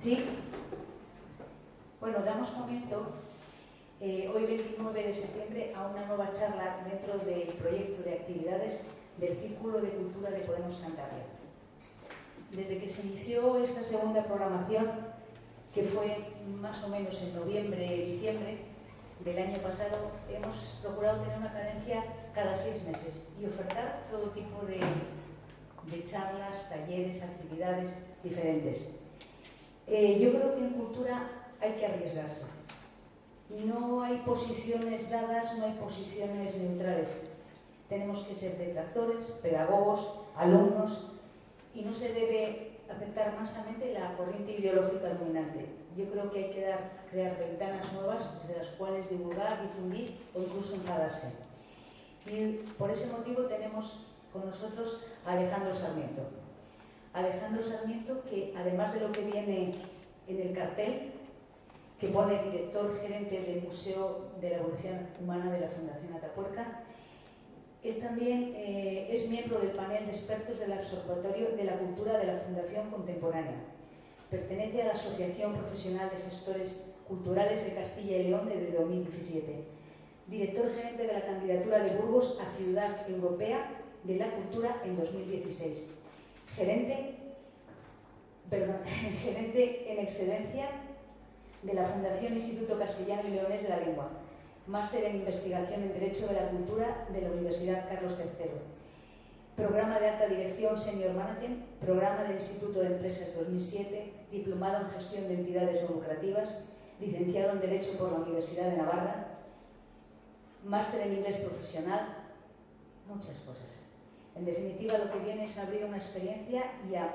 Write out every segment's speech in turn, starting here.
Sí. Bueno, damos comienzo hoy 29 de septiembre a una nueva charla dentro del proyecto de actividades del Círculo de Cultura de Podemos Cantabria. Desde que se inició esta segunda programación, que fue más o menos en noviembre-diciembre del año pasado, hemos procurado tener una cadencia cada 6 meses y ofertar todo tipo de charlas, talleres, actividades diferentes. Yo creo que en cultura hay que arriesgarse. No hay posiciones dadas, no hay posiciones neutrales. Tenemos que ser detractores, pedagogos, alumnos, y no se debe aceptar masamente la corriente ideológica dominante. Yo creo que hay que crear ventanas nuevas desde las cuales divulgar, difundir o incluso enfadarse. Y por ese motivo tenemos con nosotros a Alejandro Sarmiento. Alejandro Sarmiento, que además de lo que viene en el cartel, que pone director gerente del Museo de la Evolución Humana de la Fundación Atapuerca, él también es miembro del panel de expertos del Observatorio de la Cultura de la Fundación Contemporánea. Pertenece a la Asociación Profesional de Gestores Culturales de Castilla y León desde 2017. Director gerente de la candidatura de Burgos a Ciudad Europea de la Cultura en 2016. Gerente en excedencia de la Fundación Instituto Castellano y Leonés de la Lengua. Máster en Investigación en Derecho de la Cultura de la Universidad Carlos III. Programa de Alta Dirección Senior Management, Programa del Instituto de Empresas 2007, Diplomado en Gestión de Entidades No Lucrativas, Licenciado en Derecho por la Universidad de Navarra, Máster en Inglés Profesional, muchas cosas. En definitiva, lo que viene es abrir una experiencia y a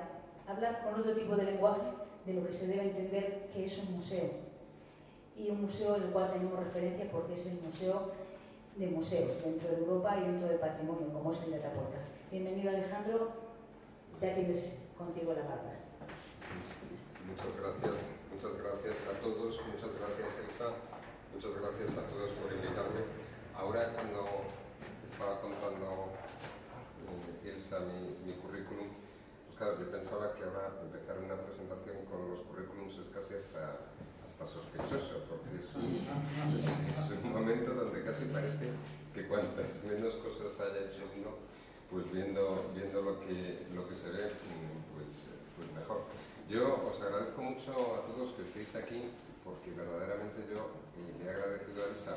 hablar con otro tipo de lenguaje de lo que se debe entender que es un museo. Y un museo en el cual tenemos referencia porque es el museo de museos dentro de Europa y dentro del patrimonio, como es el de Atapuerca. Bienvenido, Alejandro. Ya tienes contigo la palabra. Muchas gracias a todos, muchas gracias Elsa, muchas gracias a todos por invitarme. Ahora, cuando estaba contando Elsa mi currículum, pues claro, yo pensaba que ahora empezar una presentación con los currículums es casi hasta sospechoso, porque es un momento donde casi parece que cuantas menos cosas haya hecho uno, pues viendo lo que se ve, pues mejor. Yo os agradezco mucho a todos que estéis aquí, porque verdaderamente yo le he agradecido a Elsa,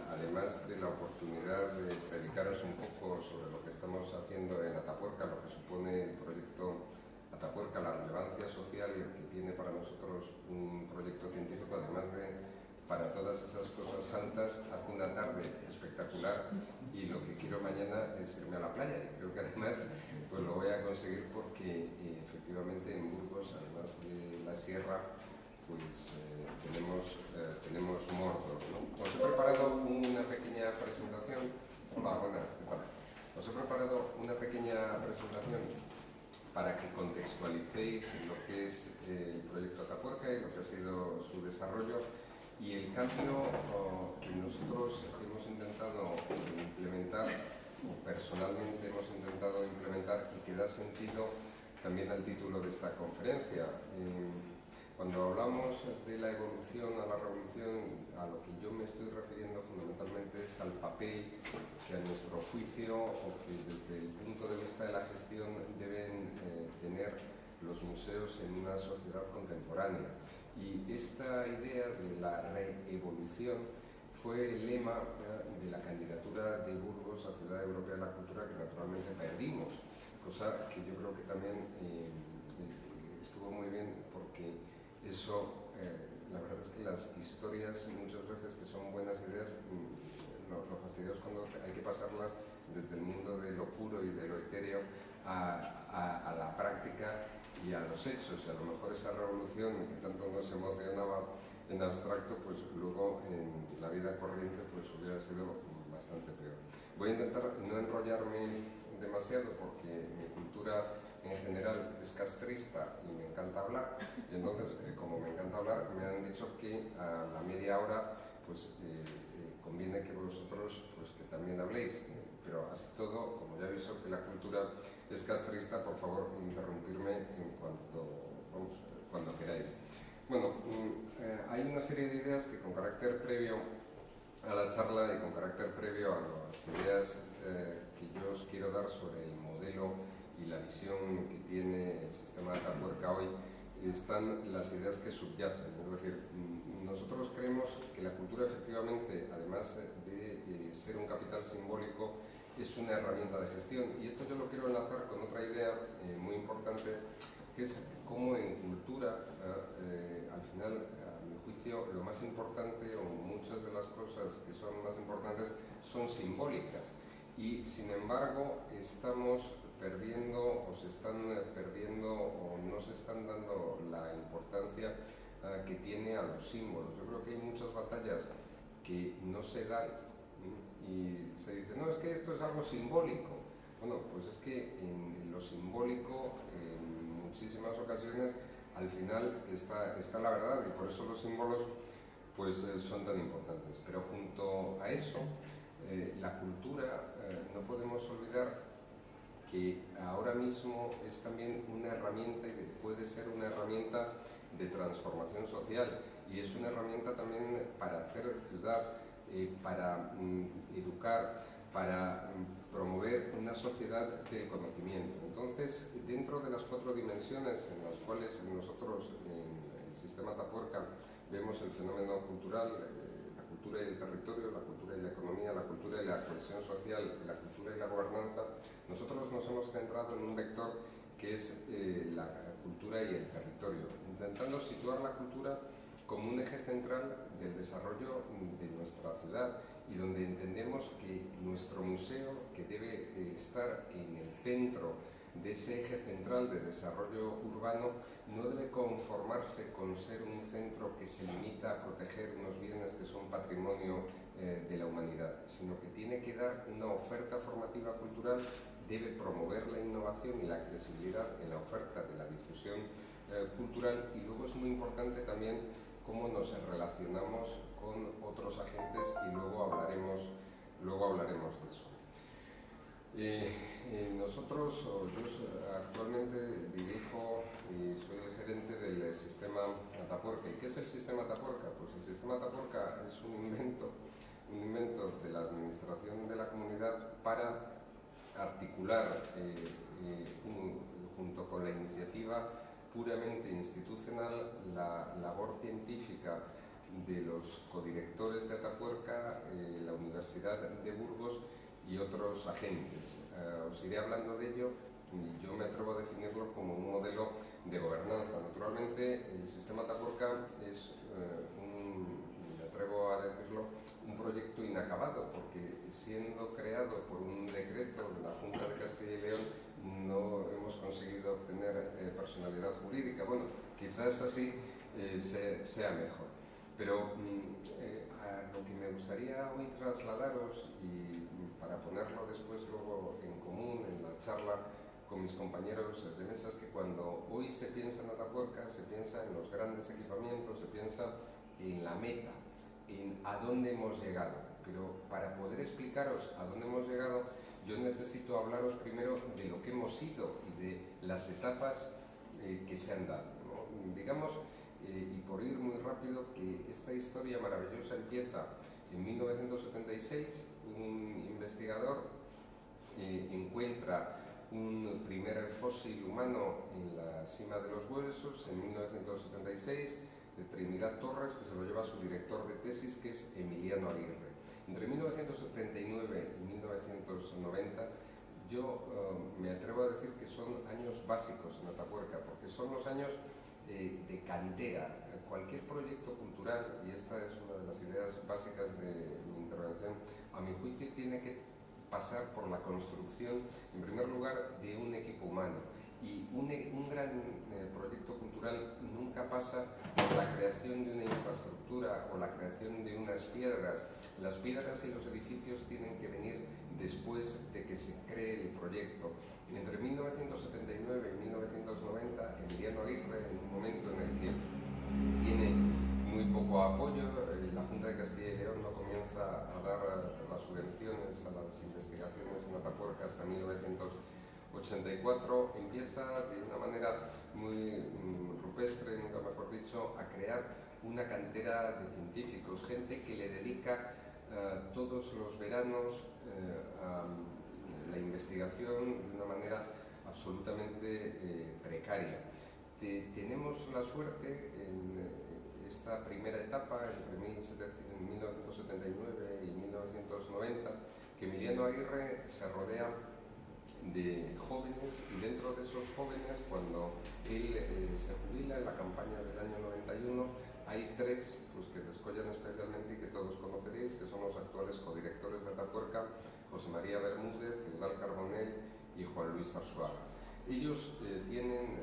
además de la oportunidad de predicaros un poco sobre lo que estamos haciendo en Atapuerca, lo que supone el proyecto Atapuerca, la relevancia social que tiene para nosotros un proyecto científico, además de para todas esas cosas santas. Hace una tarde espectacular y lo que quiero mañana es irme a la playa, y creo que además pues lo voy a conseguir porque efectivamente en Burgos, además de la sierra, pues tenemos Mordor, ¿no? Os he preparado una pequeña presentación. Hola, buenas, ¿qué tal? Os he preparado una pequeña presentación para que contextualicéis lo que es el proyecto Atapuerca y lo que ha sido su desarrollo y el cambio que nosotros hemos intentado implementar, o personalmente hemos intentado implementar, y que da sentido también al título de esta conferencia. Cuando hablamos de la evolución a la revolución, a lo que yo me estoy refiriendo fundamentalmente es al papel que a nuestro juicio, o que desde el punto de vista de la gestión, deben tener los museos en una sociedad contemporánea. Y esta idea de la reevolución fue el lema de la candidatura de Burgos a Ciudad Europea de la Cultura, que naturalmente perdimos, cosa que yo creo que también estuvo muy bien, porque eso, la verdad es que las historias muchas veces que son buenas ideas, lo fastidioso es cuando hay que pasarlas desde el mundo de lo puro y de lo etéreo a la práctica y a los hechos, y a lo mejor esa revolución que tanto nos emocionaba en abstracto, pues luego en la vida corriente pues hubiera sido bastante peor. Voy a intentar no enrollarme demasiado porque mi cultura en general es castrista y me encanta hablar, y entonces como me encanta hablar, me han dicho que a la media hora pues conviene que vosotros pues que también habléis, pero así todo, como ya aviso que la cultura es castrista, por favor interrumpirme en cuanto cuando queráis. Bueno, hay una serie de ideas que con carácter previo a la charla y con carácter previo a las ideas que yo os quiero dar sobre el modelo y la visión que tiene el sistema de Atapuerca hoy, están las ideas que subyacen. Es decir, nosotros creemos que la cultura efectivamente, además de ser un capital simbólico, es una herramienta de gestión. Y esto yo lo quiero enlazar con otra idea muy importante, que es cómo en cultura, al final, a mi juicio, lo más importante, o muchas de las cosas que son más importantes, son simbólicas. Y sin embargo, estamos perdiendo, o se están perdiendo, o no se están dando la importancia que tiene a los símbolos. Yo creo que hay muchas batallas que no se dan y se dice, no, es que esto es algo simbólico. Bueno, pues es que en lo simbólico, en muchísimas ocasiones, al final está la verdad, y por eso los símbolos pues son tan importantes. Pero junto a eso, la cultura, no podemos olvidar que ahora mismo es también una herramienta, y puede ser una herramienta de transformación social, y es una herramienta también para hacer ciudad, para educar, para promover una sociedad del conocimiento. Entonces, dentro de las 4 dimensiones en las cuales nosotros en el sistema Atapuerca vemos el fenómeno cultural, la cultura y el territorio, la cultura y la economía, la cultura y la cohesión social, la cultura y la gobernanza, nosotros nos hemos centrado en un vector que es la cultura y el territorio, intentando situar la cultura como un eje central del desarrollo de nuestra ciudad, y donde entendemos que nuestro museo, que debe estar en el centro de ese eje central de desarrollo urbano, no debe conformarse con ser un centro que se limita a proteger unos bienes que son patrimonio de la humanidad, sino que tiene que dar una oferta formativa cultural, debe promover la innovación y la accesibilidad en la oferta de la difusión cultural, y luego es muy importante también cómo nos relacionamos con otros agentes, y luego hablaremos de eso. Nosotros, yo actualmente dirijo y soy el gerente del sistema Atapuerca. ¿Y qué es el sistema Atapuerca? Pues el sistema Atapuerca es un invento de la administración de la comunidad para articular junto con la iniciativa puramente institucional la labor científica de los codirectores de Atapuerca, la Universidad de Burgos y otros agentes. Os iré hablando de ello, y yo me atrevo a definirlo como un modelo de gobernanza. Naturalmente, el sistema Atapuerca es me atrevo a decirlo, un proyecto inacabado, porque siendo creado por un decreto de la Junta de Castilla y León, no hemos conseguido obtener personalidad jurídica. Bueno, quizás así sea mejor. Pero a lo que me gustaría hoy trasladaros, y para ponerlo después luego en común en la charla con mis compañeros de mesa, es que cuando hoy se piensa en Atapuerca, se piensa en los grandes equipamientos, se piensa en la meta, en a dónde hemos llegado. Pero para poder explicaros a dónde hemos llegado, yo necesito hablaros primero de lo que hemos sido y de las etapas que se han dado, ¿no? Digamos, y por ir muy rápido, que esta historia maravillosa empieza en 1976. Un investigador encuentra un primer fósil humano en la cima de los Huesos en 1976, de Trinidad Torres, que se lo lleva a su director de tesis, que es Emiliano Aguirre. Entre 1979 y 1990, yo me atrevo a decir que son años básicos en Atapuerca, porque son los años de cantera. Cualquier proyecto cultural, y esta es una de las ideas básicas de mi intervención, a mi juicio tiene que pasar por la construcción, en primer lugar, de un equipo humano. Y un gran proyecto cultural nunca pasa por la creación de una infraestructura o la creación de unas piedras. Las piedras y los edificios tienen que venir después de que se cree el proyecto. Entre 1979 y 1990, Emiliano Aguirre, en un momento en el que tiene muy poco apoyo, la Junta de Castilla y León no comienza a dar las subvenciones a las investigaciones en Atapuerca hasta 1989, 84 empieza de una manera muy rupestre, nunca mejor dicho, a crear una cantera de científicos, gente que le dedica todos los veranos a la investigación de una manera absolutamente precaria. Tenemos la suerte en esta primera etapa, entre 1979 y 1990, que Emiliano Aguirre se rodea de jóvenes, y dentro de esos jóvenes, cuando él se jubila en la campaña del año 91, hay tres pues, que descollan especialmente y que todos conoceréis, que son los actuales codirectores de Atapuerca, José María Bermúdez, Eudal Carbonell y Juan Luis Arzuaga. Ellos tienen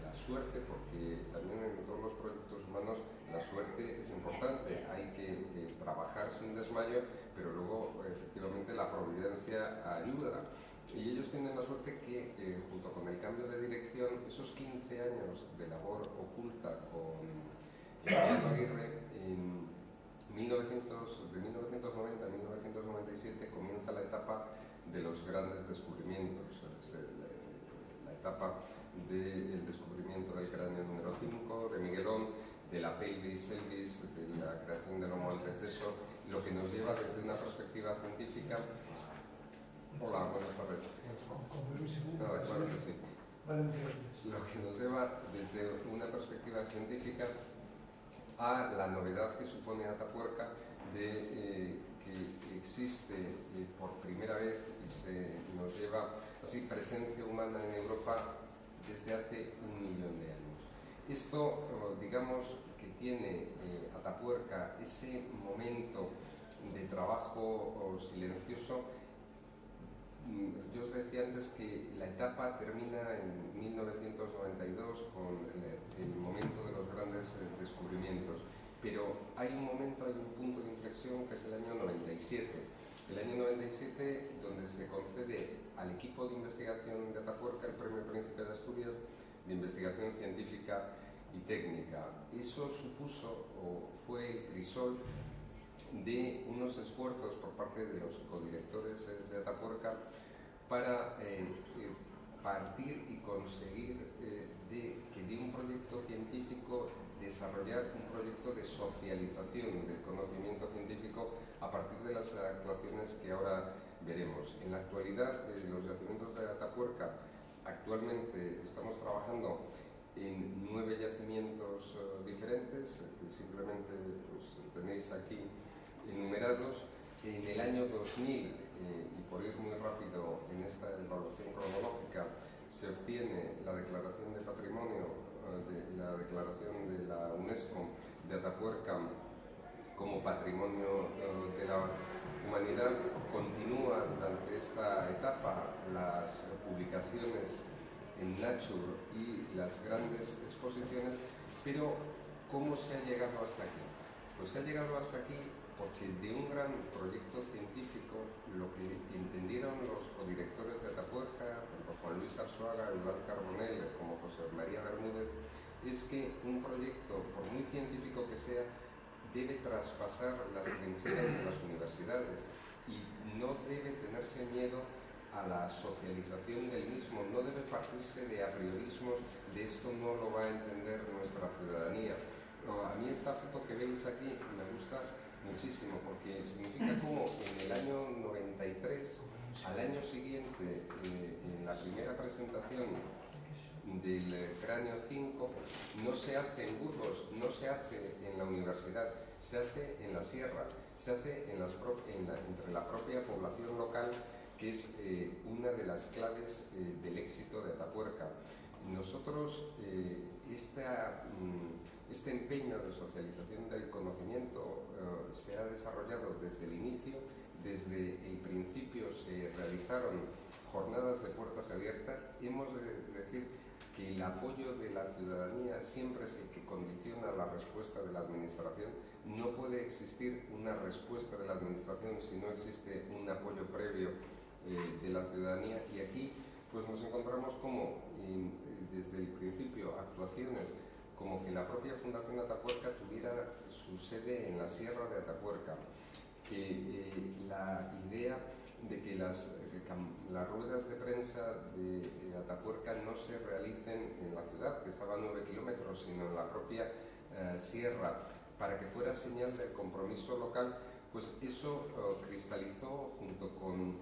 la suerte, porque también en todos los proyectos humanos la suerte es importante, hay que trabajar sin desmayo, pero luego efectivamente la providencia ayuda. Y ellos tienen la suerte que, junto con el cambio de dirección, esos 15 años de labor oculta con Emiliano Aguirre, de 1990 a 1997 comienza la etapa de los grandes descubrimientos, la etapa del descubrimiento del cráneo número 5, de Miguelón, de la pelvis Elvis, de la creación del Homo anteceso, lo que nos lleva desde una perspectiva científica. Hola, buenas tardes. Nada, claro que sí. Lo que nos lleva desde una perspectiva científica a la novedad que supone Atapuerca de que existe por primera vez y se nos lleva así presencia humana en Europa desde hace 1 millón de años. Esto, digamos, que tiene Atapuerca ese momento de trabajo silencioso. Yo os decía antes que la etapa termina en 1992 con el momento de los grandes descubrimientos, pero hay un momento, hay un punto de inflexión que es el año 97. El año 97, donde se concede al equipo de investigación de Atapuerca el Premio Príncipe de Asturias de Investigación Científica y Técnica. Eso supuso, o fue el crisol de unos esfuerzos por parte de los codirectores de Atapuerca para partir y conseguir que de un proyecto científico desarrollar un proyecto de socialización del conocimiento científico a partir de las actuaciones que ahora veremos. En la actualidad, los yacimientos de Atapuerca, actualmente estamos trabajando en 9 yacimientos diferentes, que simplemente pues, tenéis aquí enumerados. En el año 2000, y por ir muy rápido en esta evaluación cronológica, se obtiene la declaración de patrimonio, la declaración de la UNESCO de Atapuerca como patrimonio de la humanidad. Continúa durante esta etapa las publicaciones en Nature y las grandes exposiciones, pero ¿cómo se ha llegado hasta aquí? Pues se ha llegado hasta aquí porque de un gran proyecto científico lo que entendieron los codirectores de Atapuerca, tanto Juan Luis Arzuaga, Eudal Carbonell como José María Bermúdez, es que un proyecto, por muy científico que sea, debe traspasar las trincheras de las universidades y no debe tenerse miedo a la socialización del mismo, no debe partirse de apriorismos de esto no lo va a entender nuestra ciudadanía. A mí esta foto que veis aquí me gusta muchísimo porque significa como en el año 93, al año siguiente, en la primera presentación del cráneo 5, no se hace en Burgos, no se hace en la universidad, se hace en la sierra, se hace entre la propia población local, que es una de las claves del éxito de Atapuerca. Nosotros, este empeño de socialización del conocimiento se ha desarrollado desde el inicio. Desde el principio se realizaron jornadas de puertas abiertas. Hemos de decir que el apoyo de la ciudadanía siempre es el que condiciona la respuesta de la administración. No puede existir una respuesta de la administración si no existe un apoyo previo de la ciudadanía, y aquí pues nos encontramos como desde el principio actuaciones como que la propia Fundación Atapuerca tuviera su sede en la Sierra de Atapuerca, que la idea de que las ruedas de prensa de Atapuerca no se realicen en la ciudad, que estaba a 9 kilómetros, sino en la propia sierra, para que fuera señal del compromiso local, pues eso cristalizó junto con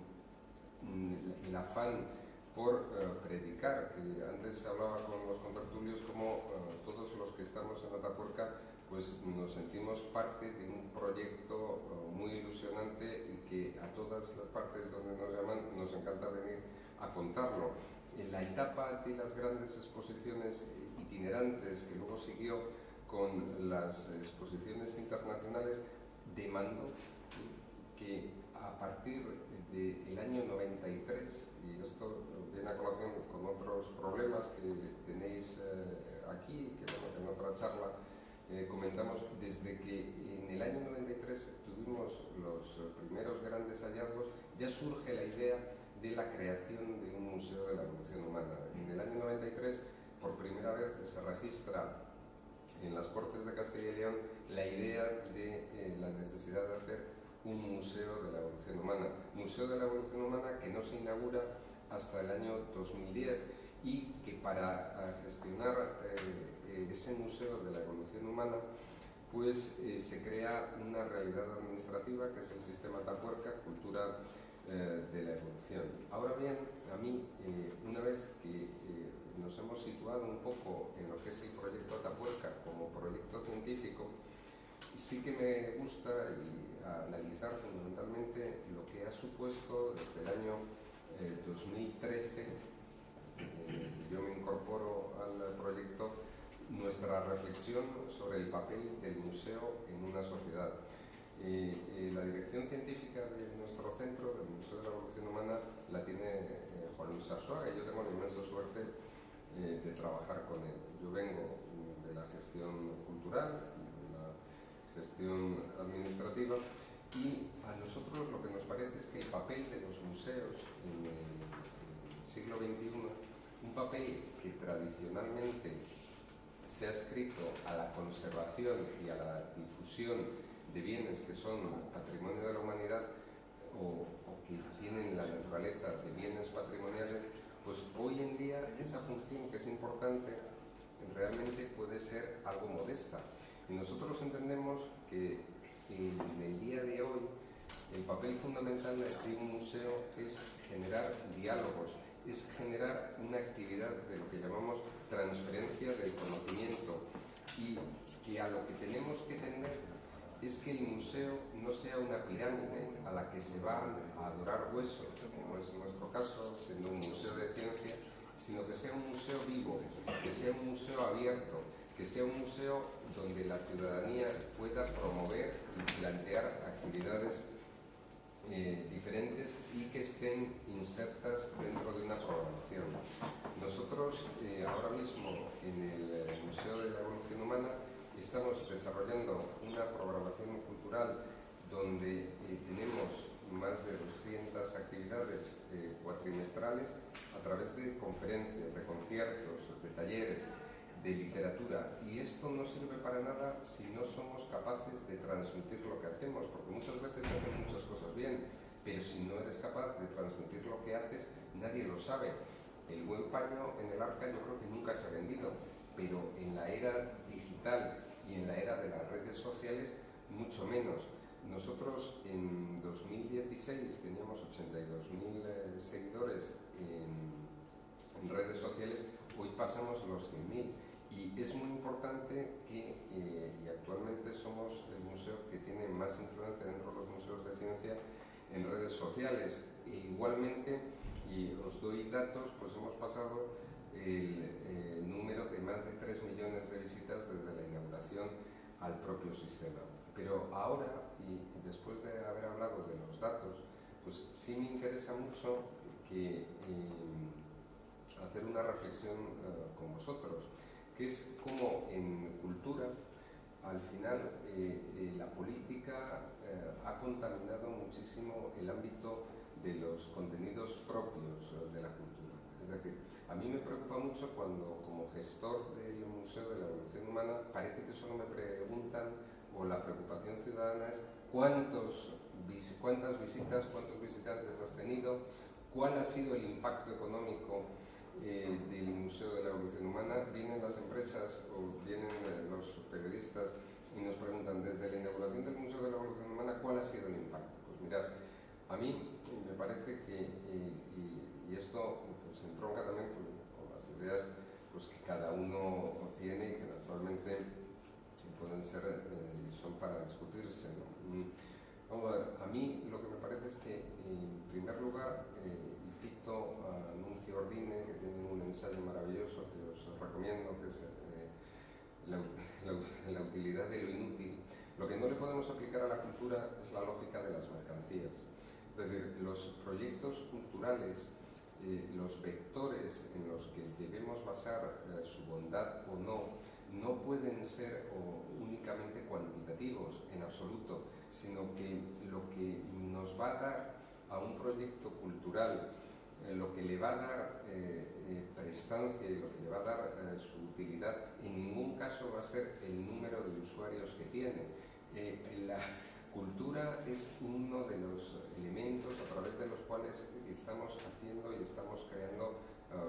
el afán por predicar, que antes hablaba con los contertulios como todos los que estamos en Atapuerca pues nos sentimos parte de un proyecto muy ilusionante y que a todas las partes donde nos llaman nos encanta venir a contarlo. En la etapa de las grandes exposiciones itinerantes que luego siguió con las exposiciones internacionales, demandó que a partir del año 93, y esto viene a colación con otros problemas que tenéis aquí, que bueno, en otra charla comentamos, desde que en el año 93 tuvimos los primeros grandes hallazgos, ya surge la idea de la creación de un museo de la evolución humana. En el año 93, por primera vez, se registra en las Cortes de Castilla y León la idea de la necesidad de hacer un museo de la evolución humana. Museo de la evolución humana que no se inaugura hasta el año 2010 y que para gestionar ese museo de la evolución humana pues se crea una realidad administrativa que es el sistema Atapuerca, cultura de la evolución. Ahora bien, a mí, una vez que nos hemos situado un poco en lo que es el proyecto Atapuerca como proyecto científico, sí que me gusta analizar fundamentalmente lo que ha supuesto desde el año 2013, yo me incorporo al proyecto, nuestra reflexión sobre el papel del museo en una sociedad. La dirección científica de nuestro centro, del Museo de la Evolución Humana, la tiene Juan Luis Arzuaga y yo tengo la inmensa suerte de trabajar con él. Yo vengo de la gestión cultural, de la gestión administrativa, y a nosotros lo que nos parece es que el papel de los museos en el siglo XXI, un papel que tradicionalmente se ha escrito a la conservación y a la difusión de bienes que son patrimonio de la humanidad o que tienen la naturaleza de bienes patrimoniales, pues hoy en día esa función que es importante realmente puede ser algo modesta. Y nosotros entendemos que en el día de hoy el papel fundamental de un museo es generar diálogos, es generar una actividad de lo que llamamos transferencia del conocimiento, y que a lo que tenemos que tender es que el museo no sea una pirámide a la que se va a adorar huesos, como es nuestro caso, siendo un museo de ciencia, sino que sea un museo vivo, que sea un museo abierto, que sea un museo donde la ciudadanía pueda promover y plantear actividades diferentes y que estén insertas dentro de una programación. Nosotros ahora mismo en el Museo de la Evolución Humana estamos desarrollando una programación cultural donde tenemos más de 200 actividades cuatrimestrales a través de conferencias, de conciertos, de talleres, de literatura, y esto no sirve para nada si no somos capaces de transmitir lo que hacemos, porque muchas veces hacen muchas cosas bien, pero si no eres capaz de transmitir lo que haces, nadie lo sabe. El buen paño en el arca yo creo que nunca se ha vendido, pero en la era digital y en la era de las redes sociales mucho menos. Nosotros en 2016 teníamos 82.000 seguidores en redes sociales, hoy pasamos los 100.000. Y es muy importante que, y actualmente somos el museo que tiene más influencia dentro de los museos de ciencia en redes sociales. E igualmente, y os doy datos, pues hemos pasado el número de más de 3 millones de visitas desde la inauguración al propio sistema. Pero ahora, y después de haber hablado de los datos, pues sí me interesa mucho que hacer una reflexión con vosotros, que es cómo en cultura, al final, la política ha contaminado muchísimo el ámbito de los contenidos propios de la cultura. Es decir, a mí me preocupa mucho cuando, como gestor del Museo de la Evolución Humana, parece que solo me preguntan, o la preocupación ciudadana es cuántos cuántas visitas, cuántos visitantes has tenido, cuál ha sido el impacto económico del Museo de la Evolución Humana. Vienen las empresas o vienen los periodistas y nos preguntan, desde la inauguración del Museo de la Evolución Humana, ¿cuál ha sido el impacto? Pues mirad, a mí me parece que, y esto pues entronca también con las ideas pues, que cada uno tiene y que naturalmente pueden ser y son para discutirse, ¿no? Vamos a ver, a mí lo que me parece es que, en primer lugar, y cito a Nuncio Ordine, que tiene un ensayo maravilloso que os recomiendo, que es la utilidad de lo inútil. Lo que no le podemos aplicar a la cultura es la lógica de las mercancías. Es decir, los proyectos culturales, los vectores en los que debemos basar su bondad o no pueden ser únicamente cuantitativos en absoluto, sino que lo que nos va a dar a un proyecto cultural, lo que le va a dar prestancia y lo que le va a dar su utilidad, en ningún caso va a ser el número de usuarios que tiene. La cultura es uno de los elementos a través de los cuales estamos haciendo y estamos creando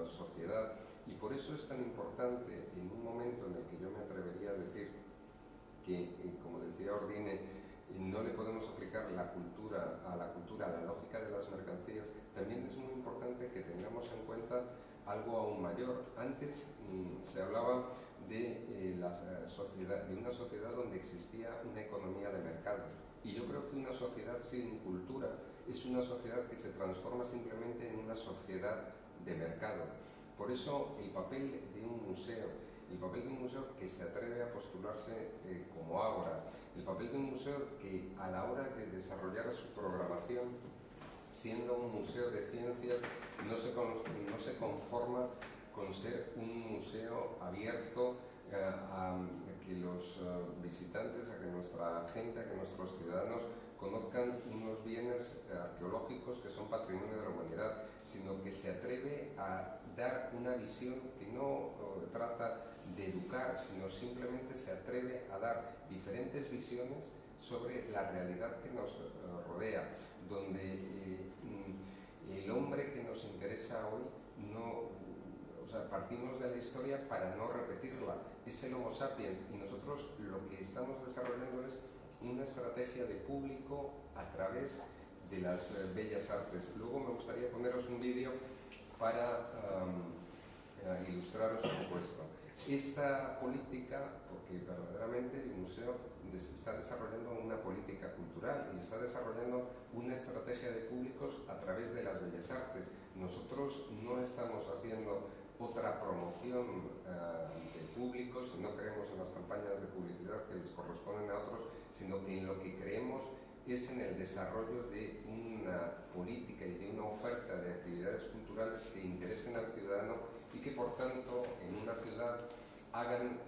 sociedad, y por eso es tan importante, en un momento en el que yo me atrevería a decir que, como decía Ordine, no le podemos aplicar la cultura, a la lógica de las mercancías. También es muy importante que tengamos en cuenta algo aún mayor. Antes se hablaba de una sociedad donde existía una economía de mercado, y yo creo que una sociedad sin cultura es una sociedad que se transforma simplemente en una sociedad de mercado. Por eso el papel de un museo, que se atreve a postularse como ágora, el papel de un museo que, a la hora de desarrollar su programación, siendo un museo de ciencias, no se conforma con ser un museo abierto a que los visitantes, a que nuestra gente, a que nuestros ciudadanos conozcan unos bienes arqueológicos que son patrimonio de la humanidad, sino que se atreve a dar una visión que no trata de educar, sino simplemente se atreve a dar diferentes visiones sobre la realidad que nos rodea, donde el hombre que nos interesa hoy partimos de la historia para no repetirla, es el Homo sapiens, y nosotros lo que estamos desarrollando es una estrategia de público a través de las bellas artes. Luego me gustaría poneros un vídeo para ilustraros un poco esto. Esta política, porque verdaderamente el museo está desarrollando una política cultural y está desarrollando una estrategia de públicos a través de las bellas artes. Nosotros no estamos haciendo otra promoción de públicos, y no creemos en las campañas de publicidad que les corresponden a otros, sino que en lo que creemos es en el desarrollo de una política y de una oferta de actividades culturales que interesen al ciudadano y que, por tanto, en una ciudad hagan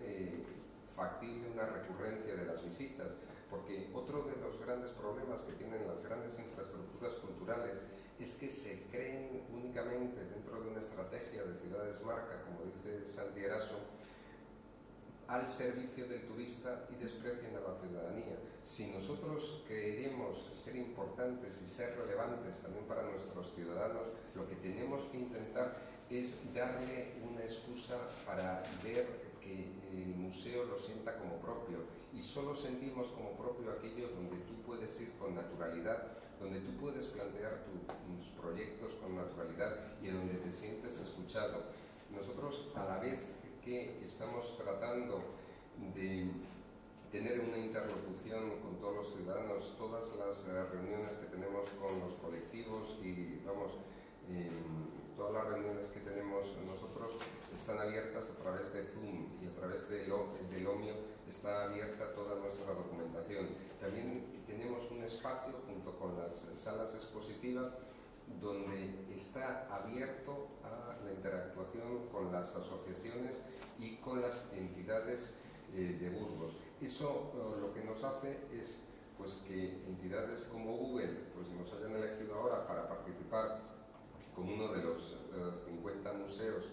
factible una recurrencia de las visitas. Porque otro de los grandes problemas que tienen las grandes infraestructuras culturales es que se creen únicamente dentro de una estrategia de ciudades marca, como dice Santi Eraso, al servicio del turista y desprecian a la ciudadanía. Si nosotros queremos ser importantes y ser relevantes también para nuestros ciudadanos, lo que tenemos que intentar es darle una excusa para ver que el museo lo sienta como propio, y solo sentimos como propio aquello donde tú puedes ir con naturalidad, donde tú puedes plantear tus proyectos con naturalidad y donde te sientes escuchado. Nosotros, a la vez que estamos tratando de tener una interlocución con todos los ciudadanos, todas las reuniones que tenemos con los colectivos y todas las reuniones que tenemos nosotros están abiertas a través de Zoom, y a través del OMIO está abierta toda nuestra documentación. También tenemos un espacio junto con las salas expositivas donde está abierto a la interactuación con las asociaciones y con las entidades de Burgos. Eso lo que nos hace es pues, que entidades como Google pues, nos hayan elegido ahora para participar como uno de los 50 museos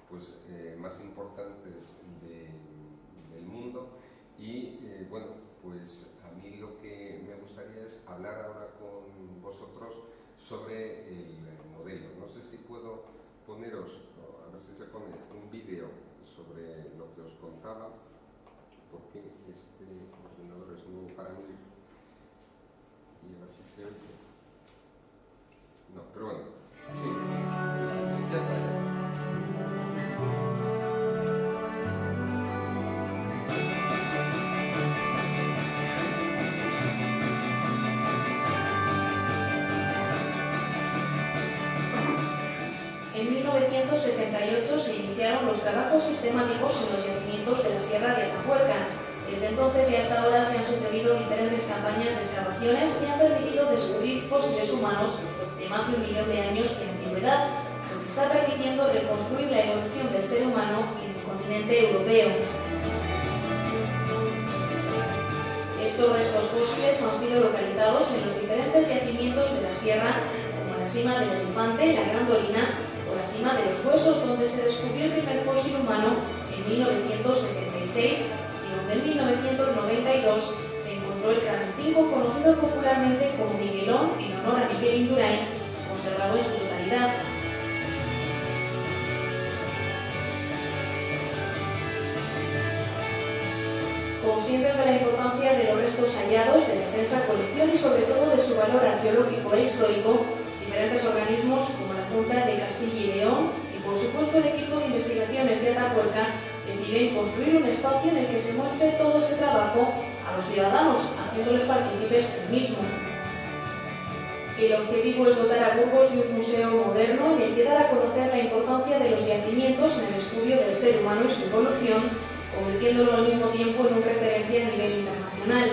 pues, más importantes del mundo, Y bueno, pues a mí lo que me gustaría es hablar ahora con vosotros sobre el modelo. No sé si puedo poneros, a ver si se pone un vídeo sobre lo que os contaba, porque este ordenador es nuevo para mí y a ver si se oye. No, pero bueno, sí, ya está. En 1978 se iniciaron los trabajos sistemáticos en los yacimientos de la Sierra de Atapuerca. Desde entonces y hasta ahora se han sucedido diferentes campañas de excavaciones que han permitido descubrir fósiles humanos de más de 1 millón de años de antigüedad, lo que está permitiendo reconstruir la evolución del ser humano en el continente europeo. Estos restos fósiles han sido localizados en los diferentes yacimientos de la sierra, como la cima del Elefante, la Gran Dolina o la cima de los Huesos, donde se descubrió el primer fósil humano en 1976 y donde en 1992 se encontró el cráneo 5, conocido popularmente como Miguelón, en honor a Miguel Indurain, conservado en su totalidad. Conscientes de la importancia de los restos hallados, de la extensa colección y sobre todo de su valor arqueológico e histórico, diferentes organismos como la Junta de Castilla y León y por supuesto el equipo de investigaciones de Atapuerca deciden construir un espacio en el que se muestre todo este trabajo a los ciudadanos, haciéndoles partícipes del mismo. El objetivo es dotar a Burgos de un museo moderno en el que dar a conocer la importancia de los yacimientos en el estudio del ser humano y su evolución, convirtiéndolo al mismo tiempo en un referente a nivel internacional.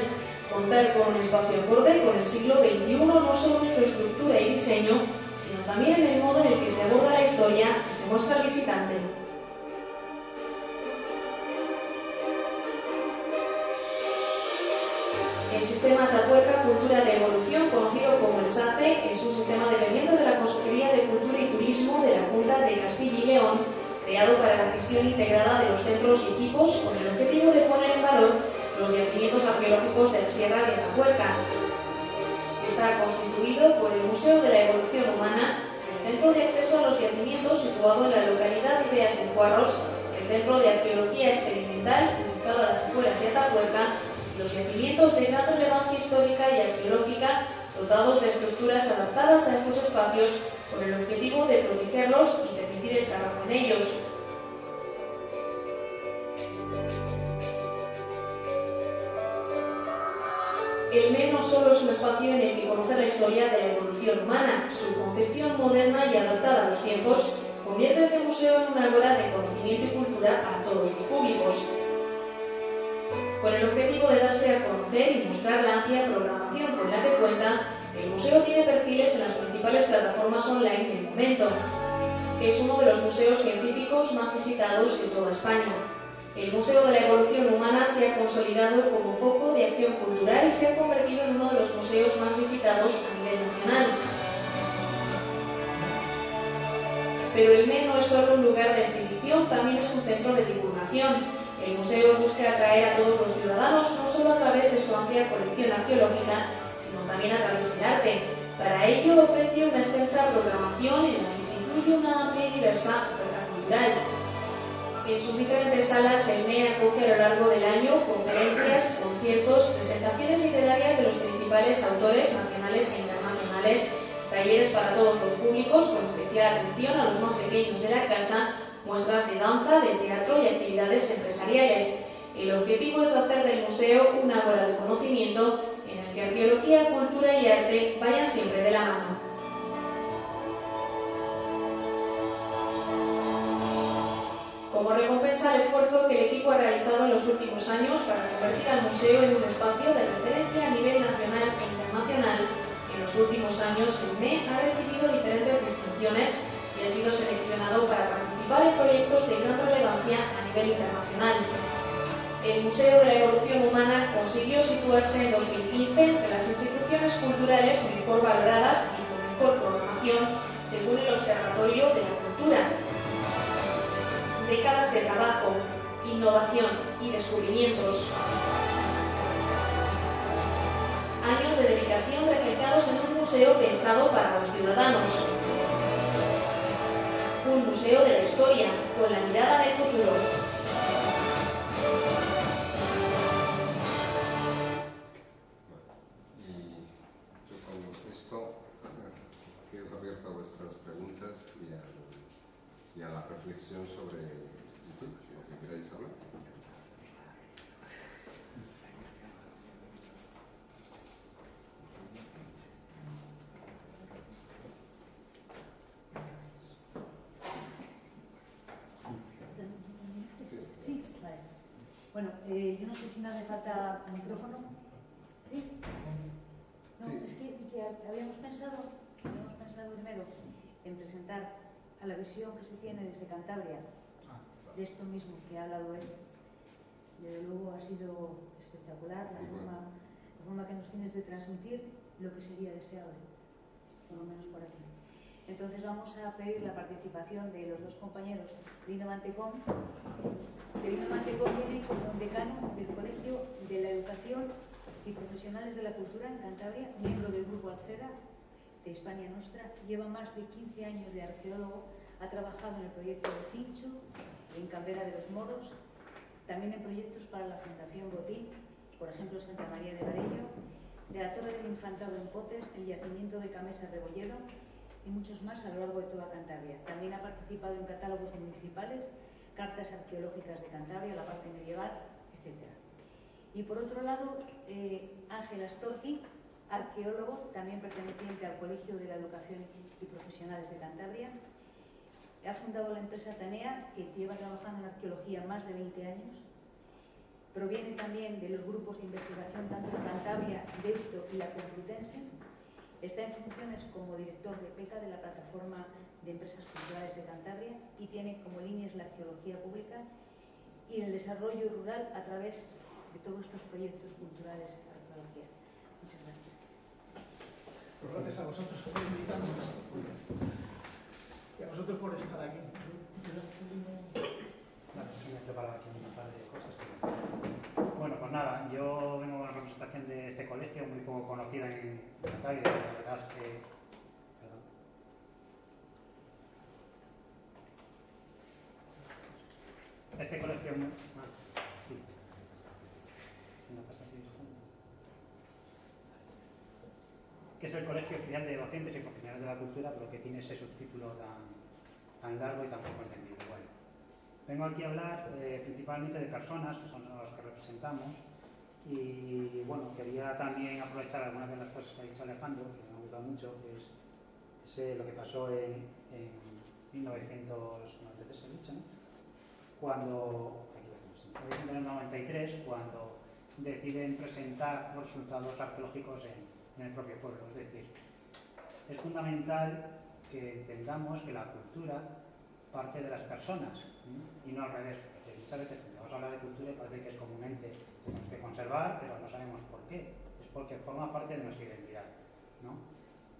Contar con un espacio acorde con el siglo XXI, no solo en su estructura y diseño, sino también en el modo en el que se aborda la historia y se muestra al visitante. El sistema Atapuerca Cultura de Evolución, conocido como el SACE, es un sistema dependiente de la Consejería de Cultura y Turismo de la Junta de Castilla y León, creado para la gestión integrada de los centros y equipos con el objetivo de poner en valor los yacimientos arqueológicos de la Sierra de Atapuerca. Está constituido por el Museo de la Evolución Humana, el Centro de Acceso a los Yacimientos situado en la localidad de Beas de Cuarros, el Centro de Arqueología Experimental ubicado a las afueras de Atapuerca, los yacimientos de gran relevancia histórica y arqueológica dotados de estructuras adaptadas a estos espacios con el objetivo de protegerlos y permitir el trabajo en ellos. El ME no solo es un espacio en el que conocer la historia de la evolución humana, su concepción moderna y adaptada a los tiempos convierte este museo en una ágora de conocimiento y cultura a todos los públicos. Con el objetivo de darse a conocer y mostrar la amplia programación con la que cuenta, el museo tiene perfiles en las principales plataformas online del momento. Es uno de los museos científicos más visitados de toda España. El Museo de la Evolución Humana se ha consolidado como foco de acción cultural y se ha convertido en uno de los museos más visitados a nivel nacional. Pero el ME no es solo un lugar de exhibición, también es un centro de divulgación. El museo busca atraer a todos los ciudadanos no solo a través de su amplia colección arqueológica, sino también a través del arte. Para ello ofrece una extensa programación en la que se incluye una amplia y diversa oferta cultural. En sus diferentes salas, el ME acoge a lo largo del año conferencias, conciertos, presentaciones literarias de los principales autores nacionales e internacionales, talleres para todos los públicos, con especial atención a los más pequeños de la casa, muestras de danza, de teatro y actividades empresariales. El objetivo es hacer del museo una ágora de conocimiento en el que arqueología, cultura y arte vayan siempre de la mano. Como recompensa al esfuerzo que el equipo ha realizado en los últimos años para convertir al museo en un espacio de referencia a nivel nacional e internacional, en los últimos años el ME ha recibido diferentes distinciones y ha sido seleccionado para participar en proyectos de gran relevancia a nivel internacional. El Museo de la Evolución Humana consiguió situarse en 2015 entre las instituciones culturales mejor valoradas y con mejor programación, según el Observatorio de la Cultura. Décadas de trabajo. innovación y descubrimientos. Años de dedicación reflejados en un museo pensado para los ciudadanos. Un museo de la historia, con la mirada del futuro. Y yo con esto quedo abierto a vuestras preguntas y a la reflexión sobre lo que queráis hablar. Sí, vale. Bueno, yo no sé si me hace falta micrófono. ¿Sí? No, Sí. es que habíamos pensado primero en presentar a la visión que se tiene desde Cantabria, de esto mismo que ha hablado él. Desde luego ha sido espectacular la forma que nos tienes de transmitir lo que sería deseable, por lo menos por aquí. Entonces vamos a pedir la participación de los dos compañeros. Lino Mantecón, que Lino Mantecón viene como un decano del Colegio de la Educación y Profesionales de la Cultura en Cantabria, miembro del Grupo Alceda de Hispania Nostra, lleva más de 15 años de arqueólogo, ha trabajado en el proyecto de Cincho, en Cabrera de los Moros, también en proyectos para la Fundación Botín, por ejemplo Santa María de Varello, de la Torre del Infantado en Potes, el yacimiento de Camesa de Bolledo y muchos más a lo largo de toda Cantabria. También ha participado en catálogos municipales, cartas arqueológicas de Cantabria, la parte medieval, etc. Y por otro lado, Ángel Astorti, arqueólogo, también perteneciente al Colegio de la Educación y Profesionales de Cantabria. Ha fundado la empresa Tanea, que lleva trabajando en arqueología más de 20 años. Proviene también de los grupos de investigación tanto en Cantabria, Deusto y la Complutense. Está en funciones como director de PECA, de la Plataforma de Empresas Culturales de Cantabria, y tiene como líneas la arqueología pública y el desarrollo rural a través de todos estos proyectos culturales de arqueología. Muchas gracias. Pues gracias a vosotros por invitarnos y a vosotros por estar aquí. Vale, me he preparado aquí un par de cosas. Bueno, pues nada, yo vengo a la representación de este colegio, muy poco conocida en Cantabria, la verdad es que... Perdón. Este colegio... sí. Si no pasa así, que es el Colegio Oficial de Docentes y Profesionales de la Cultura, pero que tiene ese subtítulo tan largo y tan poco entendido. Bueno, vengo aquí a hablar principalmente de personas, que son los que representamos, y bueno, quería también aprovechar algunas de las cosas que ha dicho Alejandro, que me ha gustado mucho, que es lo que pasó en 1993, he dicho, ¿no? Cuando, en 1993, cuando deciden presentar los resultados arqueológicos en el propio pueblo. Es decir, es fundamental que entendamos que la cultura parte de las personas, ¿sí? Y no al revés, porque muchas veces cuando vamos a hablar de cultura parece que es como un ente que tenemos que conservar, pero no sabemos por qué. Es porque forma parte de nuestra identidad, ¿no?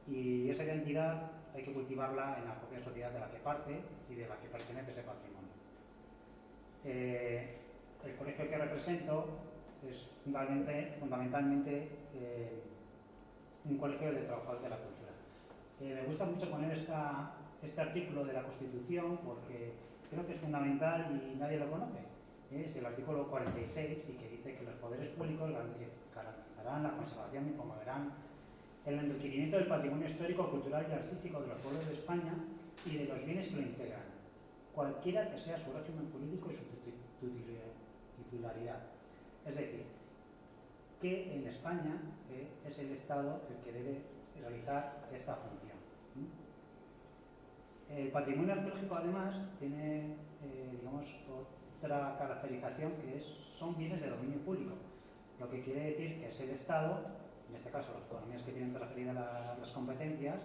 Y esa identidad hay que cultivarla en la propia sociedad de la que parte y de la que pertenece ese patrimonio. El colegio que represento es fundamentalmente un colegio de trabajadores de la cultura. Me gusta mucho poner este artículo de la Constitución porque creo que es fundamental y nadie lo conoce. Es el artículo 46 y que dice que los poderes públicos garantizarán la conservación y promoverán el enriquecimiento del patrimonio histórico, cultural y artístico de los pueblos de España y de los bienes que lo integran, cualquiera que sea su régimen jurídico y su titularidad. Es decir, que en España es el Estado el que debe realizar esta función. El patrimonio arqueológico, además, tiene digamos, otra caracterización que son bienes de dominio público, lo que quiere decir que es el Estado, en este caso las autonomías que tienen transferidas las competencias,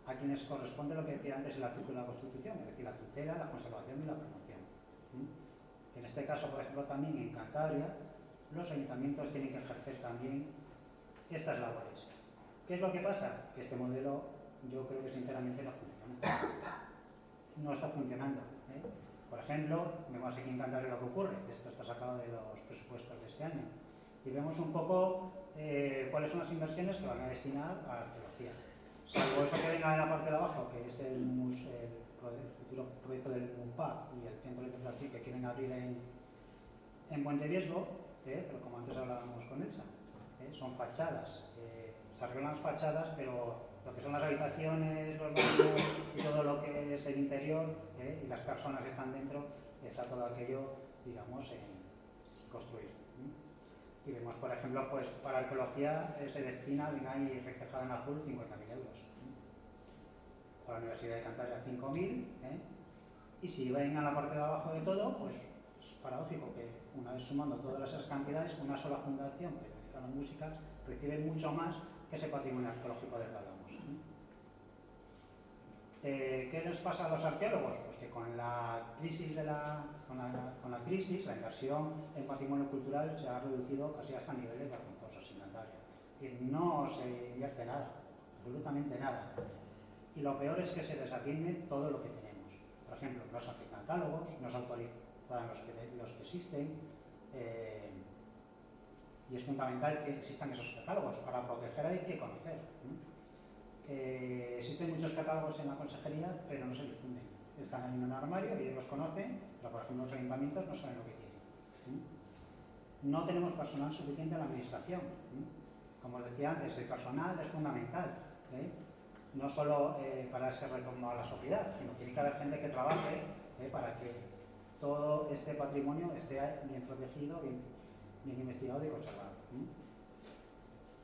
a quienes corresponde lo que decía antes el artículo de la Constitución, es decir, la tutela, la conservación y la promoción. En este caso, por ejemplo, también en Cantabria, los ayuntamientos tienen que ejercer también estas labores. ¿Qué es lo que pasa? Que este modelo yo creo que sinceramente no funciona. No está funcionando. Por ejemplo, vemos aquí en Cantabria lo que ocurre, esto está sacado de los presupuestos de este año, y vemos un poco cuáles son las inversiones que van a destinar a la arqueología. Salvo eso que venga en la parte de abajo, que es el futuro proyecto del MUPAC y el centro de interpretación que quieren abrir en Puente Viesgo, pero como antes hablábamos con Elsa, son fachadas. Se arreglan las fachadas, pero lo que son las habitaciones, los baños y todo lo que es el interior y las personas que están dentro, está todo aquello, digamos, sin construir. Y vemos, por ejemplo, pues para arqueología se destina, ven ahí reflejado en azul, 50.000 euros. Para la Universidad de Cantabria 5.000, y si ven a la parte de abajo de todo, pues es paradójico que una vez sumando todas esas cantidades, una sola fundación que dedica a la música recibe mucho más que ese patrimonio arqueológico del que hablamos. ¿Qué les pasa a los arqueólogos? Pues que con la crisis, la inversión en patrimonio cultural se ha reducido casi hasta niveles vergonzosos en Cantabria. Es decir, no se invierte nada, absolutamente nada. Y lo peor es que se desatiende todo lo que tenemos. Por ejemplo, no se hacen catálogos, no se autorizan los que existen, y es fundamental que existan esos catálogos. Para proteger hay que conocer. Existen muchos catálogos en la consejería, pero no se difunden. Están en un armario y ellos los conocen, pero por ejemplo los ayuntamientos no saben lo que tienen. No tenemos personal suficiente en la administración. Como os decía antes, el personal es fundamental. No solo para ese retorno a la sociedad, sino que tiene que haber gente que trabaje para que todo este patrimonio esté bien protegido, bien investigado y conservado.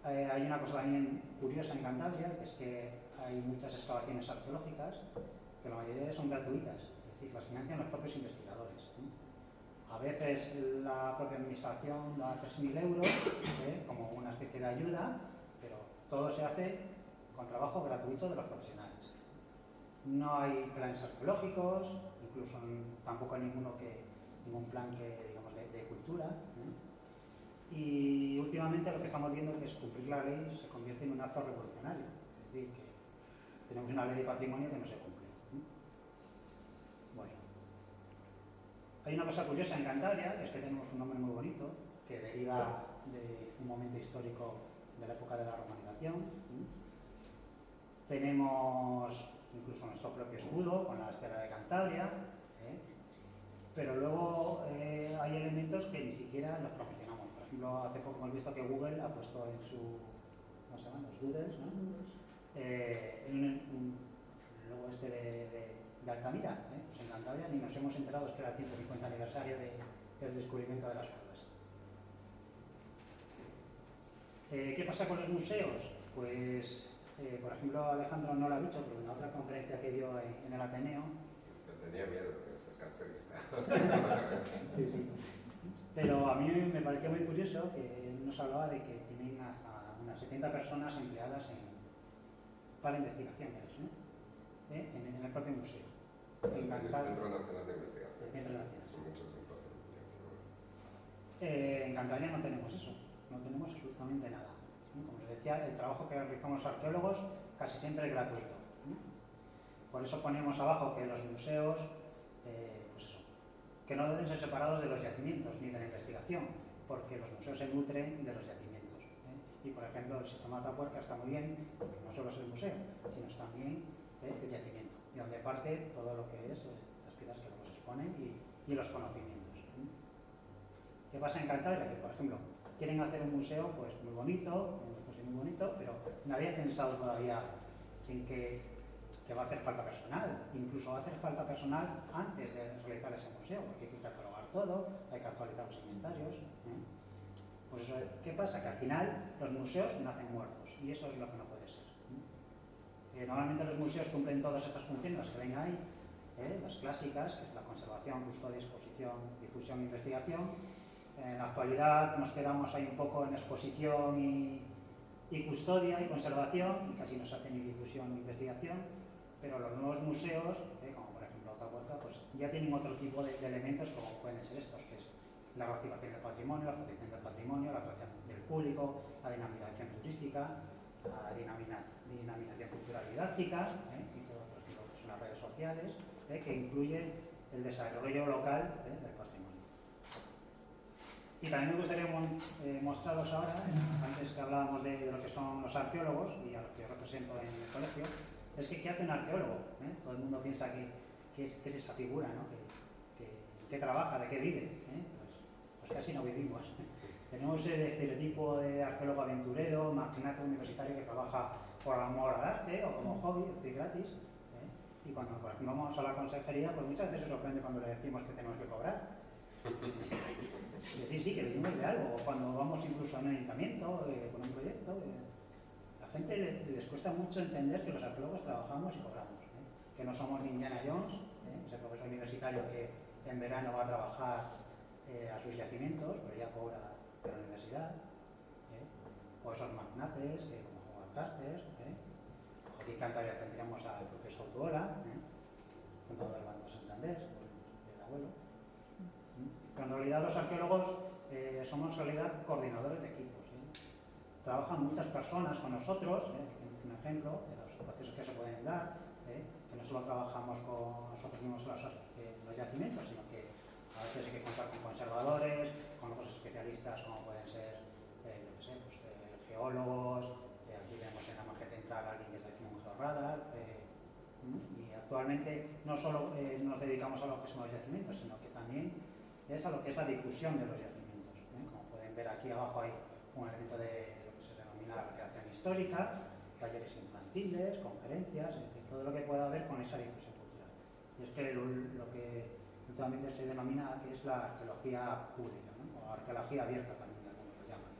Hay una cosa también curiosa en Cantabria, que es que hay muchas excavaciones arqueológicas, que la mayoría de ellas son gratuitas, es decir, las financian los propios investigadores. A veces la propia administración da 3.000 euros como una especie de ayuda, pero todo se hace con trabajo gratuito de los profesionales. No hay planes arqueológicos, incluso tampoco hay ningún plan digamos, de cultura. Y últimamente lo que estamos viendo es que cumplir la ley se convierte en un acto revolucionario. Es decir, que tenemos una ley de patrimonio que no se cumple. Bueno. Hay una cosa curiosa en Cantabria, que es que tenemos un nombre muy bonito, que deriva de un momento histórico de la época de la romanización. Tenemos incluso nuestro propio escudo con la estela de Cantabria, pero luego hay elementos que ni siquiera los promocionamos. Por ejemplo, hace poco hemos visto que Google ha puesto en su, ¿cómo se llaman? Los doodles, ¿no? Un logo este de Altamira, pues en Cantabria ni nos hemos enterado, es que era el 150 aniversario del descubrimiento de las cuevas. ¿Qué pasa con los museos? Pues, por ejemplo, Alejandro no lo ha dicho, pero en la otra conferencia que dio en el Ateneo... Tenía miedo de ser castellista. Sí. Pero a mí me pareció muy curioso que él nos hablaba de que tienen hasta unas 70 personas empleadas para investigaciones, en el propio museo. En el Centro Nacional de Investigación. Centro Nacional. Son muchas infraestructuras. En Cantabria no tenemos eso, no tenemos absolutamente nada. Como les decía, el trabajo que realizamos los arqueólogos casi siempre es gratuito. Por eso ponemos abajo que los museos, pues eso, que no deben ser separados de los yacimientos ni de la investigación, porque los museos se nutren de los yacimientos. Y por ejemplo, el sistema Atapuerca está muy bien, porque no solo es el museo, sino también el yacimiento, de donde parte todo lo que es las piezas que luego se exponen y los conocimientos. ¿Qué pasa en Cantabria? Que, por ejemplo, quieren hacer un museo pues muy bonito, pero nadie ha pensado todavía en que va a hacer falta personal. Incluso va a hacer falta personal antes de realizar ese museo, porque hay que catalogar todo, hay que actualizar los inventarios. Pues eso, ¿qué pasa? Que al final los museos nacen muertos, y eso es lo que no puede ser. Normalmente los museos cumplen todas estas funciones que ven ahí, las clásicas, que es la conservación, custodia, exposición, difusión e investigación. En la actualidad nos quedamos ahí un poco en exposición y custodia y conservación, y casi no se hace ni difusión ni investigación, pero los nuevos museos, como por ejemplo Atapuerca, pues ya tienen otro tipo de elementos como pueden ser estos, que es la reactivación del patrimonio, la protección del patrimonio, la atracción del público, la dinamización turística, la dinamización cultural didáctica, y todo, por ejemplo, pues unas redes sociales que incluyen el desarrollo local del patrimonio. Y también me gustaría mostraros ahora, antes que hablábamos de lo que son los arqueólogos y a los que yo represento en el colegio, es que ¿qué hace un arqueólogo? Todo el mundo piensa que es esa figura, ¿no? que trabaja, de qué vive. Pues casi no vivimos. Tenemos el estereotipo de arqueólogo aventurero, magnate universitario que trabaja por amor al arte o como hobby, es decir, gratis. Y cuando vamos a la consejería, pues muchas veces se sorprende cuando le decimos que tenemos que cobrar. Que sí, que vivimos de algo. O cuando vamos incluso a un ayuntamiento con un proyecto, la gente les cuesta mucho entender que los arqueólogos trabajamos y cobramos. Que no somos ni Indiana Jones, ese profesor universitario que en verano va a trabajar a sus yacimientos, pero ya cobra de la universidad. O esos magnates, como Howard Carter. Aquí en Cantabria tendríamos al profesor Duola, fundador del Banco Santander, el abuelo. Pero en realidad los arqueólogos somos en realidad coordinadores de equipos. Trabajan muchas personas con nosotros, un ejemplo de los procesos que se pueden dar, que no solo trabajamos con nosotros mismos los yacimientos, sino que a veces hay que contar con conservadores, con otros especialistas como pueden ser geólogos, aquí tenemos en la margen central alguien que está haciendo un georradar, y actualmente no solo nos dedicamos a lo que son los yacimientos, sino que también es a lo que es la difusión de los yacimientos. Como pueden ver aquí abajo hay un elemento de lo que se denomina recreación histórica, talleres infantiles, conferencias, en fin, todo lo que pueda haber con esa difusión cultural. Y es que lo que últimamente se denomina que es la arqueología pública, ¿no? O arqueología abierta también, como lo llaman.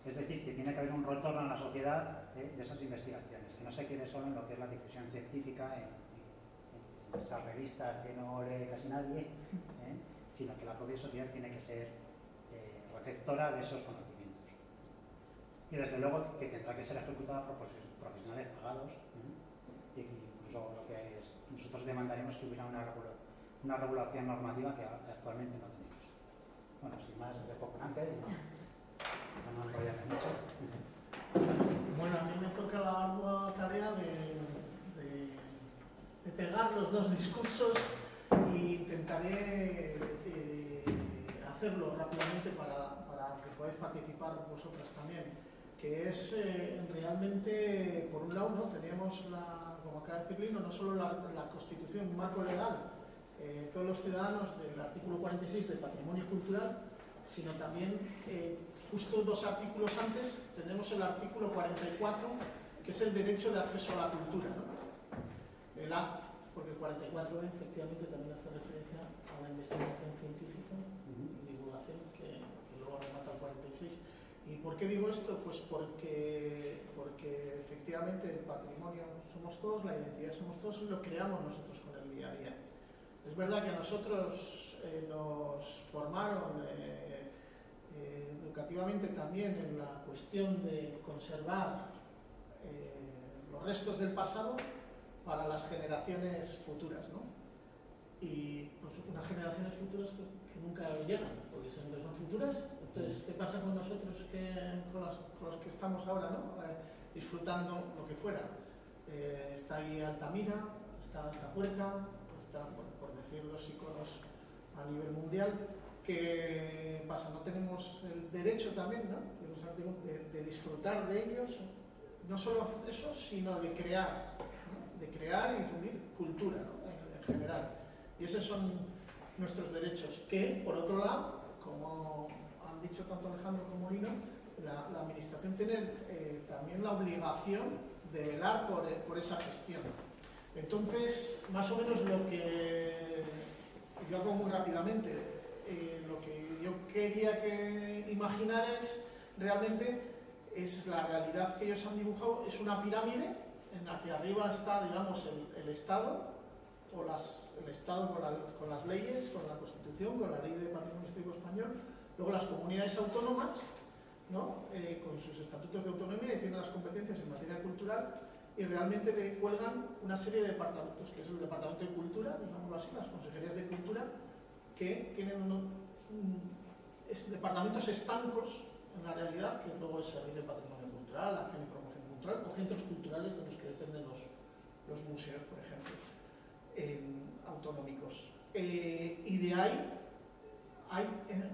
Es decir, que tiene que haber un retorno en la sociedad de esas investigaciones, que no se quede solo en lo que es la difusión científica, en esas revistas que no lee casi nadie, sino que la propia sociedad tiene que ser receptora de esos conocimientos. Y desde luego que tendrá que ser ejecutada por profesionales pagados, y incluso lo que nosotros demandaremos que hubiera una regulación normativa que actualmente no tenemos. Bueno, sin más, dejo con Ángel. No enrollarme mucho. Bueno, a mí me toca la ardua tarea de pegar los dos discursos y intentaré hacerlo rápidamente para que podáis participar vosotras también, que es realmente, por un lado, ¿no? Teníamos, como acaba de decir Lino, no solo la Constitución, un marco legal, todos los ciudadanos del artículo 46 del patrimonio cultural, sino también justo 2 artículos antes tenemos el artículo 44, que es el derecho de acceso a la cultura, ¿no? El A, porque el 44 efectivamente también hace referencia a la investigación científica y divulgación, que luego remata el 46. ¿Y por qué digo esto? Pues porque efectivamente el patrimonio somos todos, la identidad somos todos y lo creamos nosotros con el día a día. Es verdad que a nosotros nos formaron educativamente también en la cuestión de conservar los restos del pasado para las generaciones futuras, ¿no? Y pues unas generaciones futuras que nunca llegan, porque siempre son futuras. Entonces, ¿qué pasa con nosotros, con los que estamos ahora, ¿no? Disfrutando lo que fuera? Está ahí Altamira, está Altapuerca, está, por decir 2 iconos a nivel mundial. ¿Qué pasa? No tenemos el derecho también, ¿no? de disfrutar de ellos, no solo eso, sino de crear, ¿no? De crear y difundir cultura, ¿no? en general. Y esos son nuestros derechos, que, por otro lado, como han dicho tanto Alejandro como Lino, la Administración tiene también la obligación de velar por esa gestión. Entonces, más o menos lo que yo hago muy rápidamente, lo que yo quería que imaginarais realmente es la realidad que ellos han dibujado, es una pirámide en la que arriba está, digamos, el Estado, o el Estado con las leyes, con la Constitución, con la Ley de Patrimonio Histórico Español, luego las comunidades autónomas, ¿no? Con sus estatutos de autonomía y tienen las competencias en materia cultural, y realmente cuelgan una serie de departamentos, que es el Departamento de Cultura, digámoslo así, las consejerías de Cultura, que tienen departamentos estancos en la realidad, que luego es Servicio de Patrimonio Cultural, Acción y Promoción Cultural, o centros culturales de los que dependen los museos, por ejemplo. autonómicos. Y de ahí hay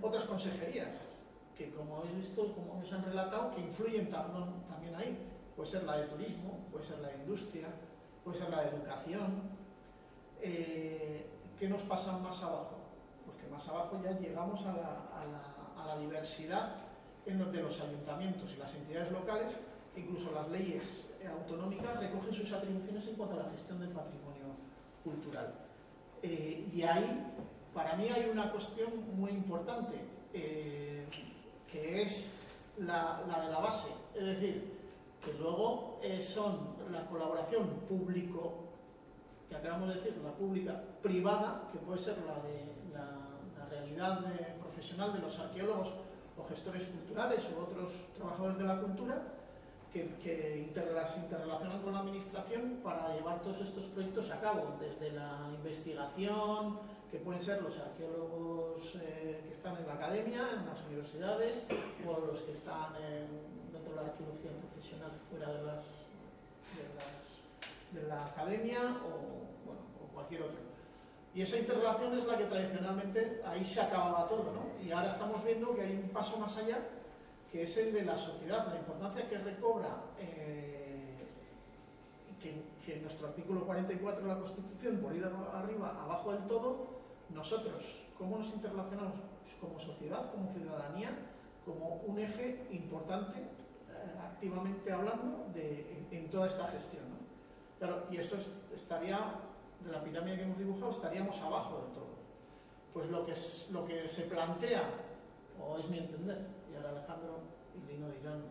otras consejerías que, como habéis visto, como os han relatado, que influyen también ahí. Puede ser la de turismo, puede ser la de industria, puede ser la de educación. ¿Qué nos pasa más abajo? Porque más abajo ya llegamos a la diversidad de los ayuntamientos y las entidades locales, que incluso las leyes autonómicas recogen sus atribuciones en cuanto a la gestión del patrimonio cultural. Y ahí, para mí, hay una cuestión muy importante, que es la de la base. Es decir, que luego son la colaboración público, que acabamos de decir, la pública-privada, que puede ser la de la realidad profesional de los arqueólogos o gestores culturales u otros trabajadores de la cultura, que se interrelacionan con la administración para llevar todos estos proyectos a cabo, desde la investigación, que pueden ser los arqueólogos que están en la academia, en las universidades, o los que están dentro de la arqueología profesional fuera de la academia, o cualquier otro. Y esa interrelación es la que tradicionalmente ahí se acababa todo, ¿no? Y ahora estamos viendo que hay un paso más allá, que es el de la sociedad, la importancia que recobra que nuestro artículo 44 de la Constitución, por ir arriba, abajo del todo, nosotros, ¿cómo nos interrelacionamos como sociedad, como ciudadanía, como un eje importante, activamente hablando, en toda esta gestión, ¿no? Claro, y esto estaría, de la pirámide que hemos dibujado, estaríamos abajo del todo. Pues lo que se plantea, o es mi entender, y ahora Alejandro y Lino dirán,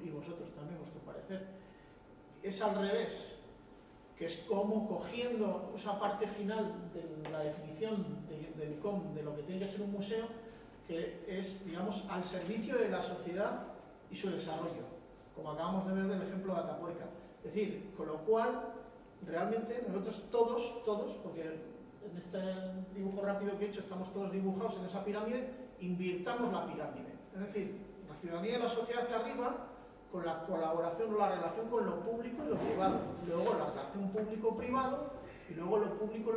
y vosotros también, vuestro parecer, es al revés, que es como cogiendo esa parte final de la definición del ICOM, de lo que tiene que ser un museo, que es, digamos, al servicio de la sociedad y su desarrollo, como acabamos de ver del ejemplo de Atapuerca. Es decir, con lo cual, realmente nosotros todos, porque en este dibujo rápido que he hecho estamos todos dibujados en esa pirámide, invirtamos la pirámide. Es decir, la ciudadanía y la sociedad hacia arriba, con la colaboración o la relación con lo público y lo privado. Luego la relación público-privado, y luego lo público,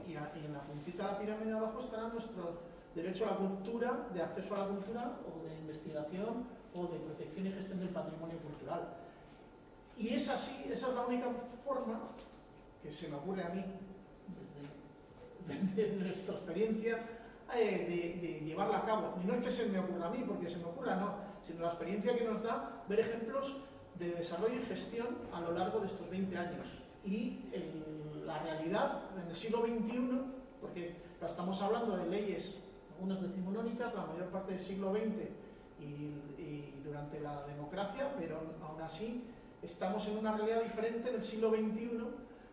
y en la puntita de la pirámide de abajo estará nuestro derecho a la cultura, de acceso a la cultura, o de investigación, o de protección y gestión del patrimonio cultural. Y es así, esa es la única forma que se me ocurre a mí, desde nuestra experiencia, de llevarla a cabo. Y no es que se me ocurra a mí, porque se me ocurra, no, sino la experiencia que nos da ver ejemplos de desarrollo y gestión a lo largo de estos 20 años. Y la realidad en el siglo XXI, porque estamos hablando de leyes, algunas decimonónicas, la mayor parte del siglo XX y durante la democracia, pero aún así estamos en una realidad diferente en el siglo XXI,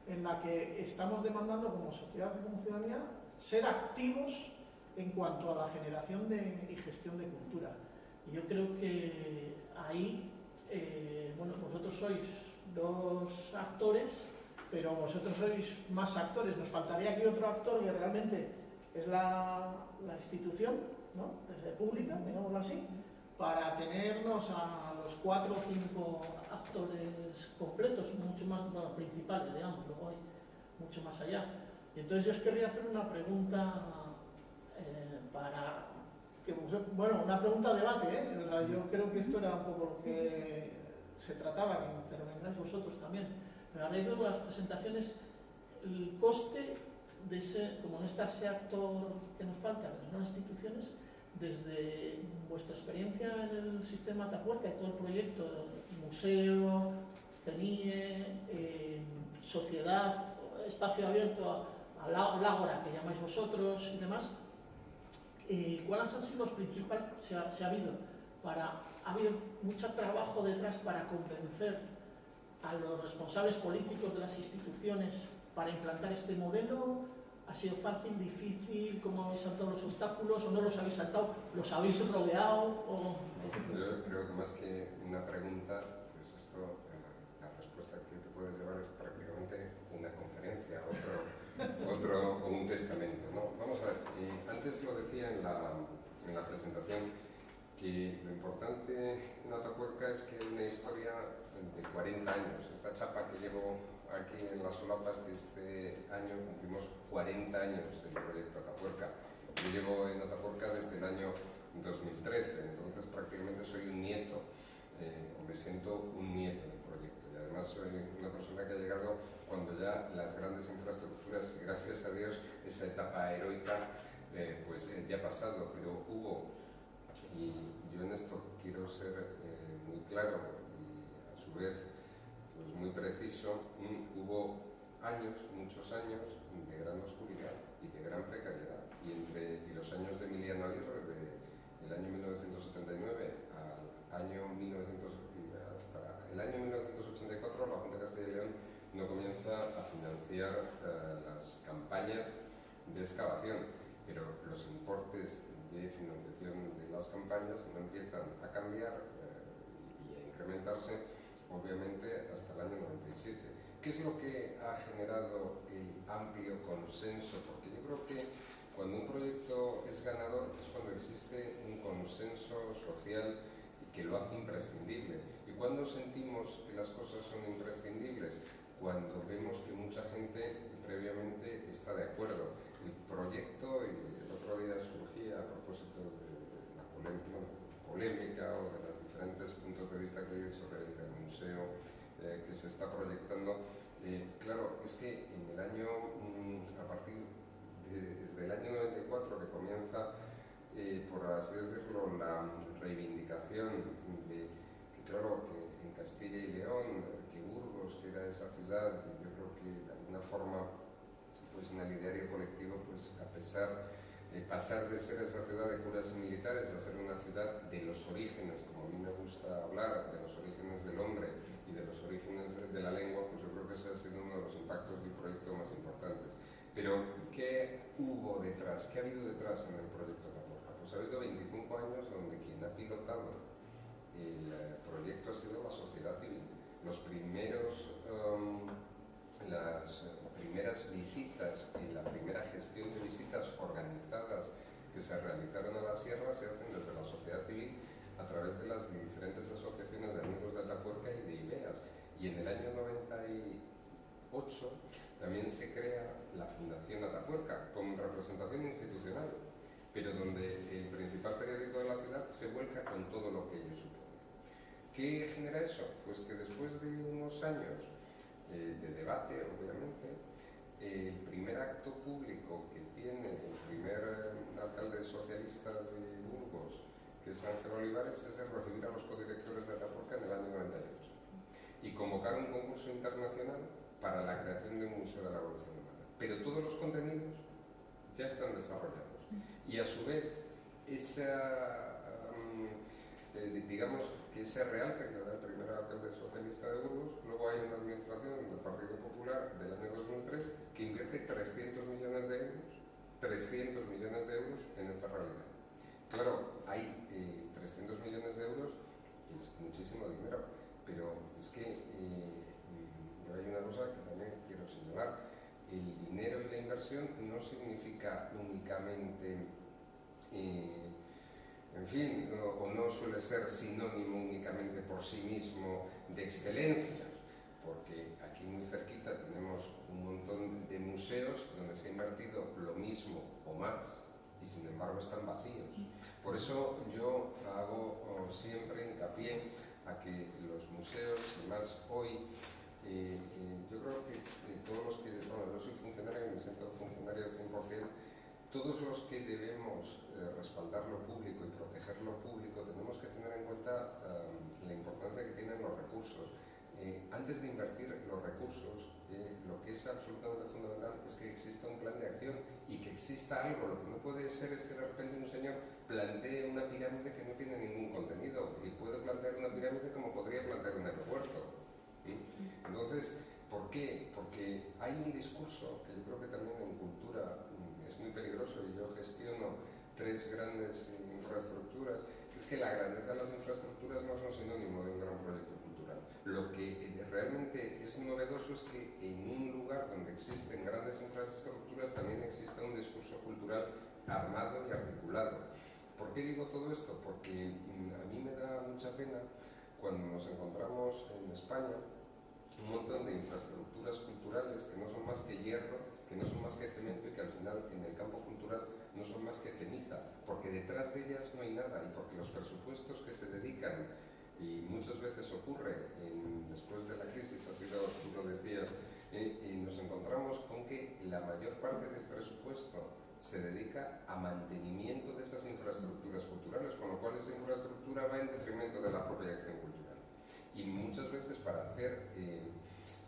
en la que estamos demandando como sociedad y como ciudadanía ser activos en cuanto a la generación y gestión de cultura. Y yo creo que ahí, bueno, vosotros sois dos actores, pero vosotros sois más actores. Nos faltaría aquí otro actor que realmente es la institución, ¿no?, pública, digámoslo así, para tenernos a los 4 o 5 actores completos, mucho más principales, digamos, luego hay mucho más allá. Y entonces yo os querría hacer una pregunta una pregunta debate, ¿eh? O sea, yo creo que esto era un poco lo que se trataba, que intervengáis vosotros también. Pero a raíz de las presentaciones, el coste de ese, como no está ese actor que nos falta en las nuevas instituciones, desde vuestra experiencia en el sistema Atapuerca y todo el proyecto, museo, CENIE, sociedad, espacio abierto al ágora que llamáis vosotros y demás, ¿cuáles han sido los principales? Ha habido mucho trabajo detrás para convencer a los responsables políticos de las instituciones para implantar este modelo. ¿Ha sido fácil, difícil? ¿Cómo habéis saltado los obstáculos? ¿O no los habéis saltado? ¿Los habéis rodeado? Yo creo que más que una pregunta, pues esto, la respuesta que te puedes llevar es prácticamente una conferencia, o un testamento, ¿no? Vamos a ver, antes lo decía en la presentación, que lo importante en Atapuerca es que es una historia de 40 años. Esta chapa que llevo aquí en las solapas que este año cumplimos 40 años del proyecto Atapuerca. Yo llevo en Atapuerca desde el año 2013, entonces prácticamente soy un nieto, o me siento un nieto del proyecto. Y además soy una persona que ha llegado cuando ya las grandes infraestructuras, y gracias a Dios esa etapa heroica pues ya ha pasado, pero hubo, y yo en esto quiero ser muy claro y a su vez pues muy preciso, hubo años, muchos años de gran oscuridad y de gran precariedad, y los años de Emiliano Aguirre, del año 1979 al año 1900, hasta el año 1984, la Junta de Castilla y León no comienza a financiar las campañas de excavación, pero los importes de financiación de las campañas no empiezan a cambiar y a incrementarse, obviamente, hasta el año 97. ¿Qué es lo que ha generado el amplio consenso? Porque yo creo que cuando un proyecto es ganador es cuando existe un consenso social que lo hace imprescindible. ¿Y cuando sentimos que las cosas son imprescindibles? Cuando vemos que mucha gente previamente está de acuerdo. El proyecto, y el otro día surgía a propósito de la polémica o de los diferentes puntos de vista que hay sobre el museo que se está proyectando, claro, es que en el año, desde el año 94 que comienza, por así decirlo, la reivindicación de que, claro, que en Castilla y León, que Burgos, que era esa ciudad, yo creo que de alguna forma, pues en el ideario colectivo, pues a pesar de pasar de ser esa ciudad de curas militares a ser una ciudad de los orígenes, como a mí me gusta hablar, de los orígenes del hombre y de los orígenes de la lengua, pues yo creo que ese ha sido uno de los impactos del proyecto más importantes. Pero, ¿qué hubo detrás? ¿Qué ha habido detrás en el proyecto Atapuerca? Pues ha habido 25 años donde quien ha pilotado el proyecto ha sido la sociedad civil. Las primeras visitas y la primera gestión de visitas organizadas que se realizaron a la sierra se hacen desde la sociedad civil a través de las diferentes asociaciones de amigos de Atapuerca y de IBEAS. Y en el año 98 también se crea la Fundación Atapuerca con representación institucional, pero donde el principal periódico de la ciudad se vuelca con todo lo que ello supone. ¿Qué genera eso? Pues que después de unos años de debate, obviamente, el primer acto público que tiene el primer alcalde socialista de Burgos, que es Ángel Olivares, es el recibir a los codirectores de Atapuerca en el año 98 y convocar un concurso internacional para la creación de un museo de la evolución humana. Pero todos los contenidos ya están desarrollados y a su vez digamos que ese realce que da el primer alcalde socialista de Burgos, luego hay una administración del Partido Popular del año 2003 que invierte 300 millones de euros en esta realidad. Claro, hay 300 millones de euros, es muchísimo dinero, pero es que hay una cosa que también quiero señalar: el dinero y la inversión no significa únicamente en fin, o no suele ser sinónimo únicamente por sí mismo de excelencia, porque aquí muy cerquita tenemos un montón de museos donde se ha invertido lo mismo o más y sin embargo están vacíos. Por eso yo hago siempre hincapié a que los museos, y más hoy, yo creo que todos los que, bueno, yo soy funcionario y me siento funcionario al 100%, todos los que debemos respaldar lo público y proteger lo público tenemos que tener en cuenta la importancia que tienen los recursos. Antes de invertir los recursos, lo que es absolutamente fundamental es que exista un plan de acción y que exista algo. Lo que no puede ser es que de repente un señor plantee una pirámide que no tiene ningún contenido y puede plantear una pirámide como podría plantear un aeropuerto. Entonces, ¿por qué? Porque hay un discurso que yo creo que también en cultura es muy peligroso, y yo gestiono 3 grandes infraestructuras, es que la grandeza de las infraestructuras no son sinónimo de un gran proyecto cultural. Lo que realmente es novedoso es que en un lugar donde existen grandes infraestructuras también exista un discurso cultural armado y articulado. ¿Por qué digo todo esto? Porque a mí me da mucha pena cuando nos encontramos en España un montón de infraestructuras culturales que no son más que hierro, que no son más que cemento y que al final en el campo cultural no son más que ceniza, porque detrás de ellas no hay nada y porque los presupuestos que se dedican, y muchas veces ocurre después de la crisis, así tú lo decías, nos encontramos con que la mayor parte del presupuesto se dedica a mantenimiento de esas infraestructuras culturales, con lo cual esa infraestructura va en detrimento de la propia acción cultural. Y muchas veces para hacer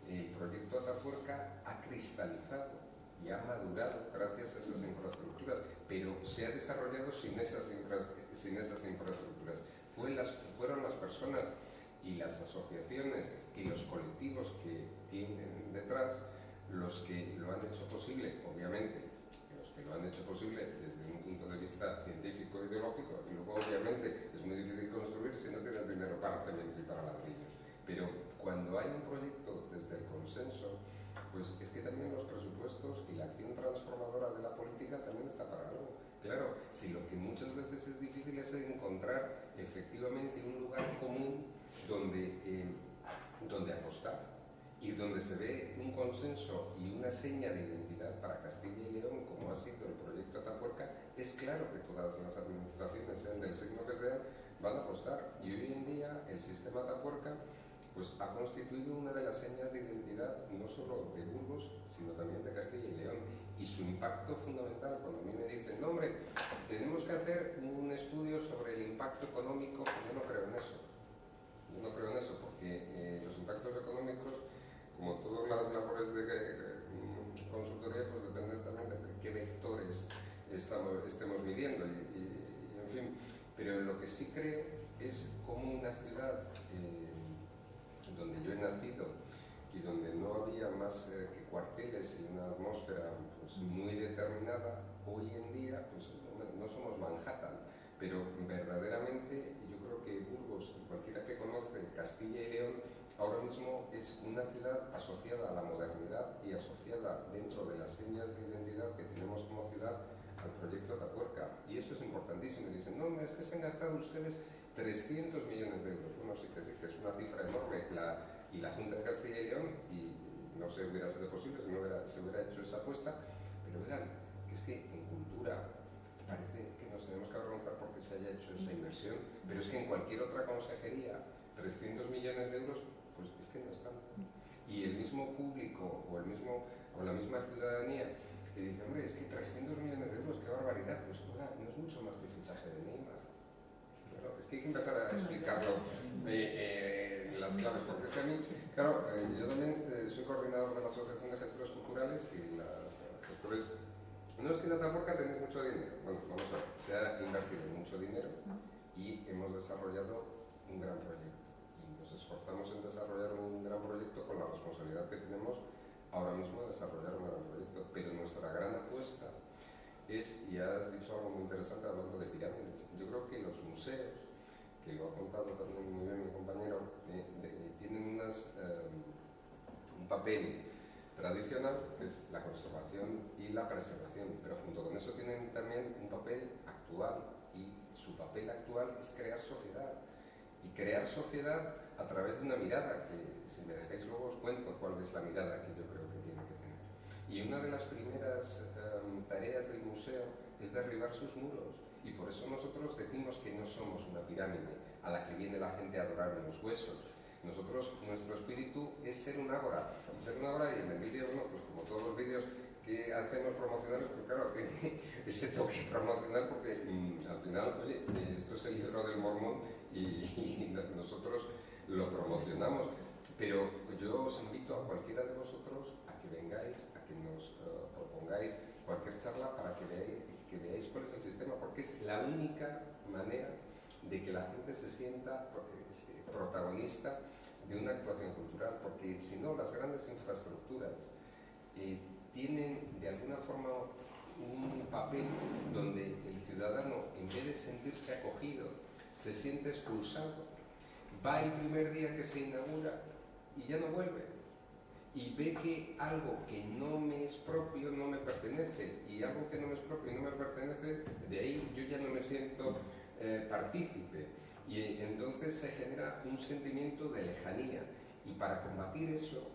el proyecto Atapuerca ha cristalizado y ha madurado gracias a esas infraestructuras, pero se ha desarrollado sin esas infraestructuras. Fueron las personas y las asociaciones y los colectivos que tienen detrás los que lo han hecho posible, obviamente, los que lo han hecho posible desde un punto de vista científico e ideológico, y luego obviamente es muy difícil construir si no tienes dinero para cemento y para ladrillos. Pero cuando hay un proyecto desde el consenso, pues es que también los presupuestos y la acción transformadora de la política también está para algo. Claro, si lo que muchas veces es difícil es encontrar efectivamente un lugar común donde apostar y donde se ve un consenso y una seña de identidad para Castilla y León, como ha sido el proyecto Atapuerca, es claro que todas las administraciones, sean del signo que sean, van a apostar. Y hoy en día el sistema Atapuerca pues ha constituido una de las señas de identidad no solo de Burgos, sino también de Castilla y León. Y su impacto fundamental, cuando a mí me dicen, no hombre, tenemos que hacer un estudio sobre el impacto económico, pues yo no creo en eso. Yo no creo en eso, porque los impactos económicos, como todas las labores de consultoría, pues dependen también de qué vectores estemos midiendo. Y en fin, pero lo que sí creo es como una ciudad donde yo he nacido y donde no había más que cuarteles y una atmósfera pues, muy determinada, hoy en día pues, no somos Manhattan, pero verdaderamente yo creo que Burgos y cualquiera que conoce Castilla y León ahora mismo es una ciudad asociada a la modernidad y asociada dentro de las señas de identidad que tenemos como ciudad al proyecto Atapuerca, y eso es importantísimo. Y dicen, no, es que se han gastado ustedes 300 millones de euros. Bueno, sí que es una cifra enorme. Y la Junta de Castilla y León, y no se hubiera sido posible si no se hubiera hecho esa apuesta, pero vean, que es que en cultura parece que nos tenemos que avergonzar porque se haya hecho esa inversión, pero es que en cualquier otra consejería 300 millones de euros, pues es que no es tanto. Y el mismo público o la misma ciudadanía que dice, hombre, es que 300 millones de euros, qué barbaridad, pues hola, no es mucho más que el fichaje de Neymar. Claro, es que hay que empezar a explicarlo las claves, porque es que a mí, claro, yo también soy coordinador de la Asociación de Gestores Culturales y las gestores. No es que en Atapuerca tenéis mucho dinero, bueno, vamos a ver, se ha invertido mucho dinero y hemos desarrollado un gran proyecto. Y nos esforzamos en desarrollar un gran proyecto con la responsabilidad que tenemos ahora mismo de desarrollar un gran proyecto. Pero nuestra gran apuesta es, y has dicho algo muy interesante hablando de pirámides, yo creo que los museos, que lo ha contado también muy bien mi compañero, tienen un papel tradicional, que es la conservación y la preservación, pero junto con eso tienen también un papel actual, y su papel actual es crear sociedad, y crear sociedad a través de una mirada, que si me dejáis luego os cuento cuál es la mirada que yo creo que tiene que tener. Y una de las primeras tareas del museo es derribar sus muros, y por eso nosotros decimos que no somos una pirámide a la que viene la gente a adorar unos huesos. Nuestro espíritu es ser un ágora, y ser un ágora, y en el vídeo, bueno, pues como todos los vídeos que hacemos promocionales, pues claro, tiene ese toque promocional, porque al final, oye, esto es el libro del Mormón y nosotros lo promocionamos, pero yo os invito a cualquiera de vosotros a que vengáis, a que nos propongáis cualquier charla para que veáis cuál es el sistema, porque es la única manera de que la gente se sienta protagonista de una actuación cultural, porque si no, las grandes infraestructuras tienen de alguna forma un papel donde el ciudadano, en vez de sentirse acogido, se siente expulsado, va el primer día que se inaugura y ya no vuelve, y ve que algo que no me es propio no me pertenece, y algo que no me es propio y no me pertenece, de ahí yo ya no me siento partícipe, y entonces se genera un sentimiento de lejanía. Y para combatir eso,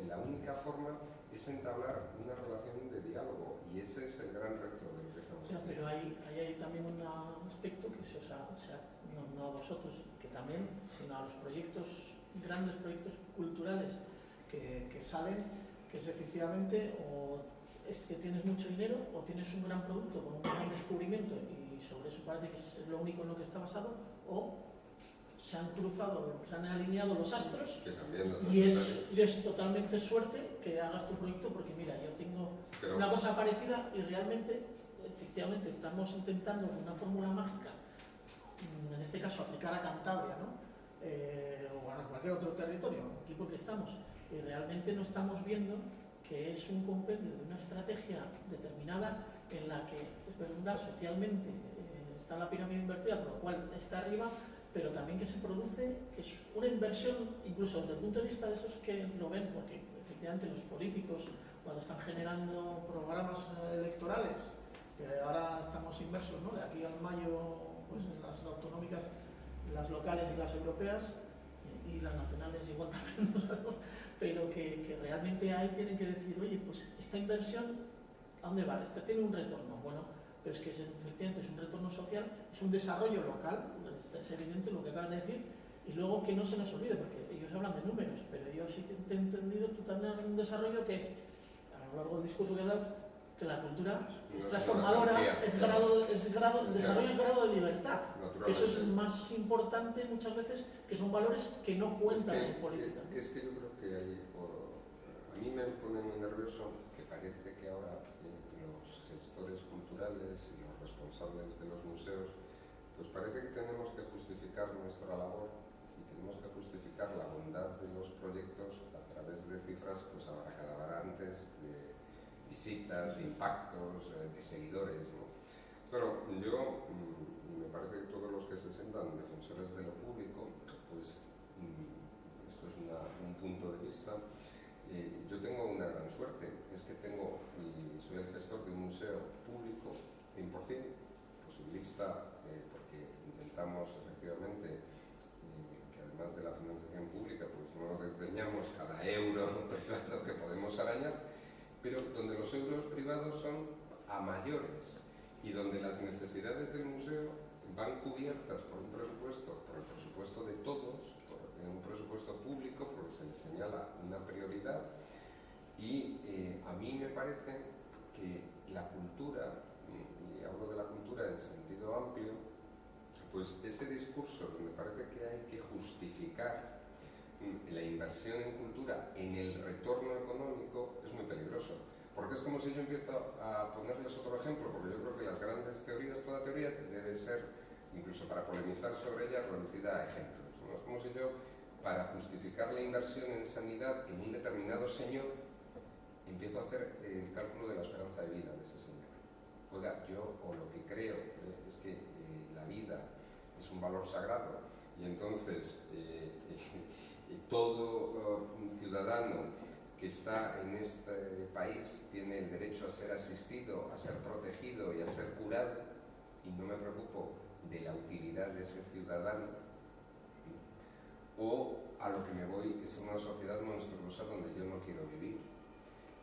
la única forma es entablar una relación de diálogo, y ese es el gran reto de lo que estamos haciendo. Pero hay también un aspecto que no a vosotros, que también, sino a los proyectos, grandes proyectos culturales que salen, que es efectivamente o es que tienes mucho dinero o tienes un gran producto con un gran descubrimiento y sobre eso parece que es lo único en lo que está basado, o se han cruzado, se han alineado los astros y es totalmente suerte que hagas tu proyecto, porque mira, yo tengo una cosa parecida y realmente, efectivamente, estamos intentando con una fórmula mágica, en este caso aplicar a Cantabria, ¿no? O a cualquier otro territorio, aquí porque estamos, y realmente no estamos viendo que es un compendio de una estrategia determinada en la que, es verdad, socialmente está la pirámide invertida, por lo cual está arriba, pero también que se produce, que es una inversión, incluso desde el punto de vista de esos que lo ven, porque efectivamente los políticos, cuando están generando programas electorales, que ahora estamos inmersos, ¿no? De aquí al mayo, pues en las autonómicas, las locales y las europeas, y las nacionales igual también, ¿no? Pero que realmente ahí tienen que decir, oye, pues esta inversión, ¿a dónde va? Este tiene un retorno, bueno, pero es que efectivamente es un retorno social, es un desarrollo local, es evidente lo que acabas de decir, y luego que no se nos olvide, porque ellos hablan de números, pero yo sí te he entendido, tú también has un desarrollo que es, a lo largo del discurso que has dado, que la cultura es transformadora, es desarrollo en grado de libertad, que eso es el más importante muchas veces, que son valores que no cuentan en política. Es que yo creo que a mí me pone muy nervioso que parece que ahora los gestores culturales y los responsables de los museos, pues parece que tenemos que justificar nuestra labor y tenemos que justificar la bondad de los proyectos a través de cifras pues abracadabarantes, de visitas, de impactos, de seguidores, ¿no? Pero yo, y me parece que todos los que se sientan defensores de lo público, pues esto es un punto de vista. Yo tengo una gran suerte, es que soy el gestor de un museo público 100%, posibilista, porque intentamos efectivamente que además de la financiación pública, pues no desdeñamos cada euro privado que podemos arañar, pero donde los euros privados son a mayores y donde las necesidades del museo van cubiertas por el presupuesto de todos, un presupuesto público, porque se les señala una prioridad. Y a mí me parece que la cultura, y hablo de la cultura en sentido amplio, pues ese discurso donde parece que hay que justificar la inversión en cultura en el retorno económico es muy peligroso, porque es como si yo empiezo a ponerles otro ejemplo, porque yo creo que las grandes teorías, toda teoría debe ser, incluso para polemizar sobre ella, reducida a ejemplos, ¿no? Es como si yo, para justificar la inversión en sanidad en un determinado señor, empiezo a hacer el cálculo de la esperanza de vida de ese señor. Oiga, yo lo que creo es que la vida es un valor sagrado y entonces todo ciudadano que está en este país tiene el derecho a ser asistido, a ser protegido y a ser curado, y no me preocupo de la utilidad de ese ciudadano, o a lo que me voy es una sociedad monstruosa donde yo no quiero vivir.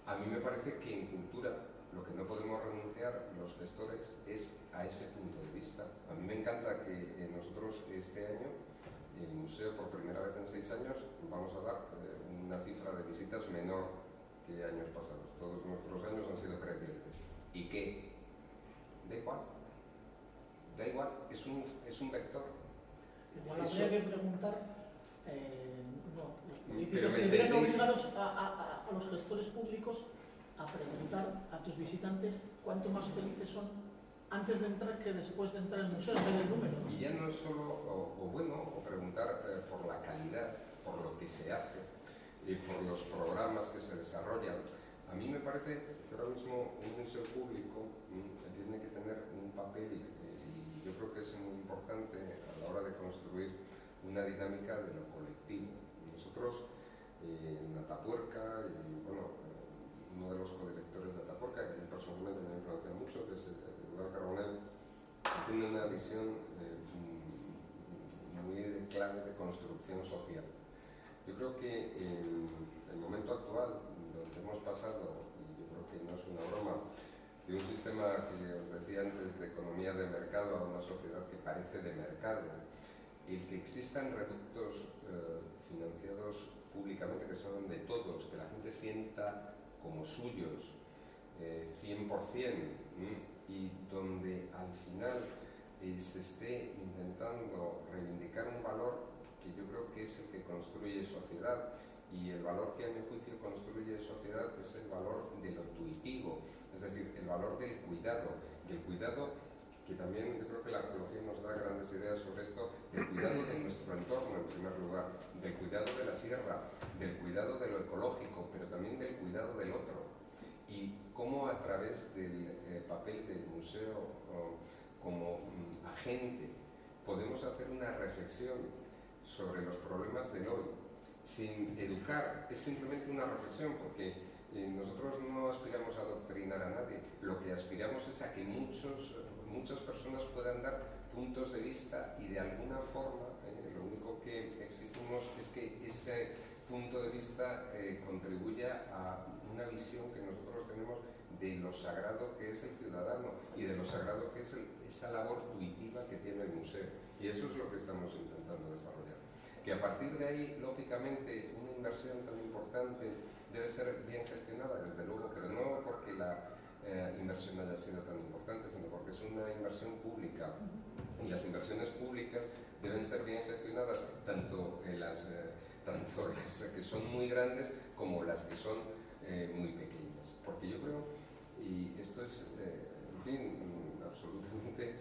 A mí me parece que en cultura lo que no podemos renunciar los gestores es a ese punto de vista. A mí me encanta que nosotros este año, el museo por primera vez en 6 años, vamos a dar una cifra de visitas menor que años pasados. Todos nuestros años han sido crecientes. ¿Y qué? Da igual. Da igual, es un vector. Igual habría que preguntar, los políticos deberían obligaros a los gestores públicos a preguntar a tus visitantes cuánto más felices son antes de entrar que después de entrar al museo, en vez del número, ¿no? Y ya no es solo, o preguntar por la calidad, por lo que se hace y por los programas que se desarrollan. A mí me parece que ahora mismo un museo público tiene que tener un papel, y yo creo que es muy importante a la hora de construir una dinámica de lo colectivo. Nosotros en Atapuerca, y bueno, uno de los codirectores de Atapuerca, que a mí personalmente me ha influenciado mucho, que es Eduardo Carbonell, tiene una visión muy clave de construcción social. Yo creo que en el momento actual, donde hemos pasado, y yo creo que no es una broma, de un sistema que os decía antes de economía de mercado a una sociedad que parece de mercado, el que existan reductos financiados públicamente que son de todos, que la gente sienta como suyos 100%, y donde al final se esté intentando reivindicar un valor que yo creo que es el que construye sociedad, y el valor que a mi juicio construye sociedad es el valor de lo intuitivo, es decir, el valor del cuidado, y el cuidado que también yo creo que la arqueología nos da grandes ideas sobre esto, del cuidado de nuestro entorno en primer lugar, del cuidado de la sierra, del cuidado de lo ecológico, pero también del cuidado del otro, y cómo a través del papel del museo como agente podemos hacer una reflexión sobre los problemas del hoy, sin educar, es simplemente una reflexión, porque nosotros no aspiramos a adoctrinar a nadie, lo que aspiramos es a que muchas personas puedan dar puntos de vista, y de alguna forma lo único que exigimos es que ese punto de vista contribuya a una visión que nosotros tenemos de lo sagrado que es el ciudadano y de lo sagrado que es esa labor tuitiva que tiene el museo, y eso es lo que estamos intentando desarrollar. Que a partir de ahí, lógicamente, una inversión tan importante debe ser bien gestionada, desde luego, pero no porque la inversión haya sido tan importante, sino porque es una inversión pública, y las inversiones públicas deben ser bien gestionadas, tanto las que son muy grandes como las que son muy pequeñas, porque yo creo, y esto es, en fin, absolutamente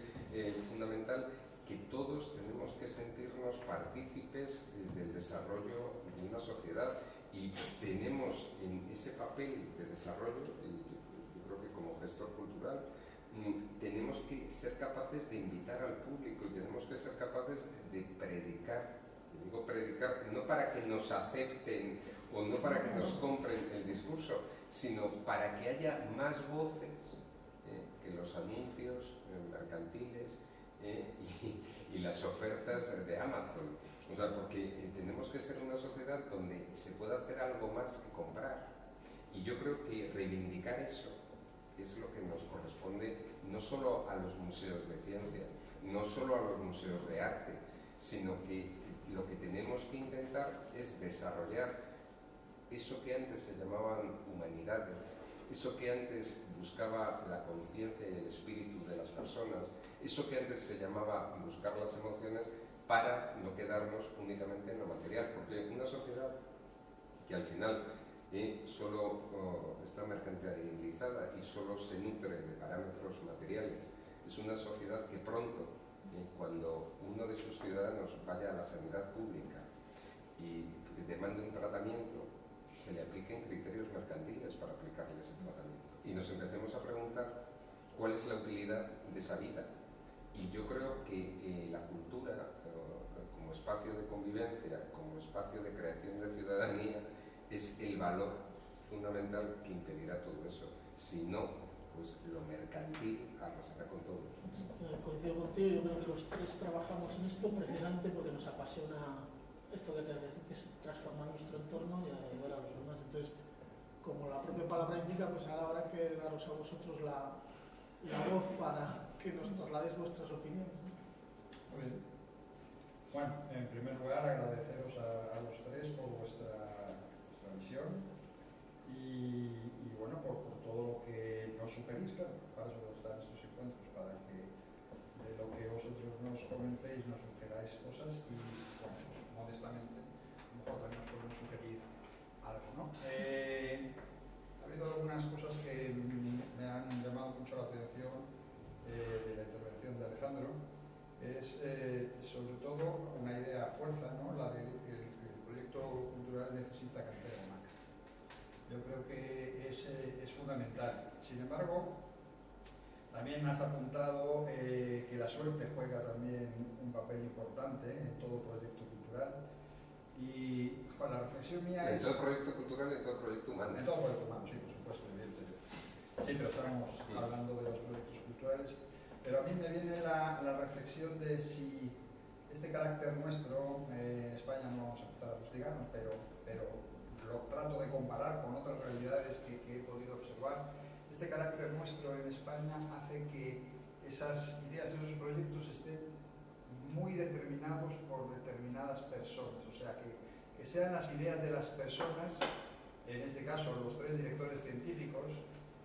fundamental, que todos tenemos que sentirnos partícipes del desarrollo de una sociedad, y tenemos en ese papel de desarrollo, yo creo que como gestor cultural, tenemos que ser capaces de invitar al público, y tenemos que ser capaces de predicar. Y digo predicar no para que nos acepten o no para que nos compren el discurso, sino para que haya más voces que los anuncios mercantiles y las ofertas de Amazon. O sea, porque tenemos que ser una sociedad donde se pueda hacer algo más que comprar. Y yo creo que reivindicar eso es lo que nos corresponde, no solo a los museos de ciencia, no solo a los museos de arte, sino que lo que tenemos que intentar es desarrollar eso que antes se llamaban humanidades, eso que antes buscaba la conciencia y el espíritu de las personas, eso que antes se llamaba buscar las emociones, para no quedarnos únicamente en lo material, porque una sociedad que al final solo está mercantilizada y solo se nutre de parámetros materiales, es una sociedad que pronto, cuando uno de sus ciudadanos vaya a la sanidad pública y demande un tratamiento, se le apliquen criterios mercantiles para aplicarle ese tratamiento, y nos empecemos a preguntar cuál es la utilidad de esa vida. Y yo creo que la cultura, como espacio de convivencia, como espacio de creación de ciudadanía, es el valor fundamental que impedirá todo eso. Si no, pues lo mercantil arrasará con todo. Coincido contigo, yo creo que los tres trabajamos en esto precisamente porque nos apasiona esto que quieres decir, que es transformar nuestro entorno y ayudar a los demás. Entonces, como la propia palabra indica, pues ahora habrá que daros a vosotros la voz para que nos trasladéis vuestras opiniones. Muy bien. Bueno, en primer lugar agradeceros a los tres por vuestra visión y bueno, por todo lo que nos sugerís, claro, para eso están estos encuentros, para que de lo que vosotros nos comentéis nos sugeráis cosas y bueno, pues modestamente a lo mejor también nos podemos sugerir algo, ¿no? Ha habido algunas cosas que me han llamado mucho la atención de la intervención de Alejandro, es sobre todo una idea fuerza, ¿no? La de que el proyecto cultural necesita cantera humana. Yo creo que es fundamental. Sin embargo, también has apuntado que la suerte juega también un papel importante en todo proyecto cultural. Y la reflexión mía es... En todo proyecto cultural y en todo proyecto humano. En todo proyecto humano, sí, por supuesto, evidentemente. Sí, pero estábamos hablando de los proyectos culturales. Pero a mí me viene la reflexión de si este carácter nuestro, en España no vamos a empezar a fustigarnos, pero lo trato de comparar con otras realidades que he podido observar. Este carácter nuestro en España hace que esas ideas, esos proyectos estén muy determinados por determinadas personas, o sea, que sean las ideas de las personas, en este caso los 3 directores científicos,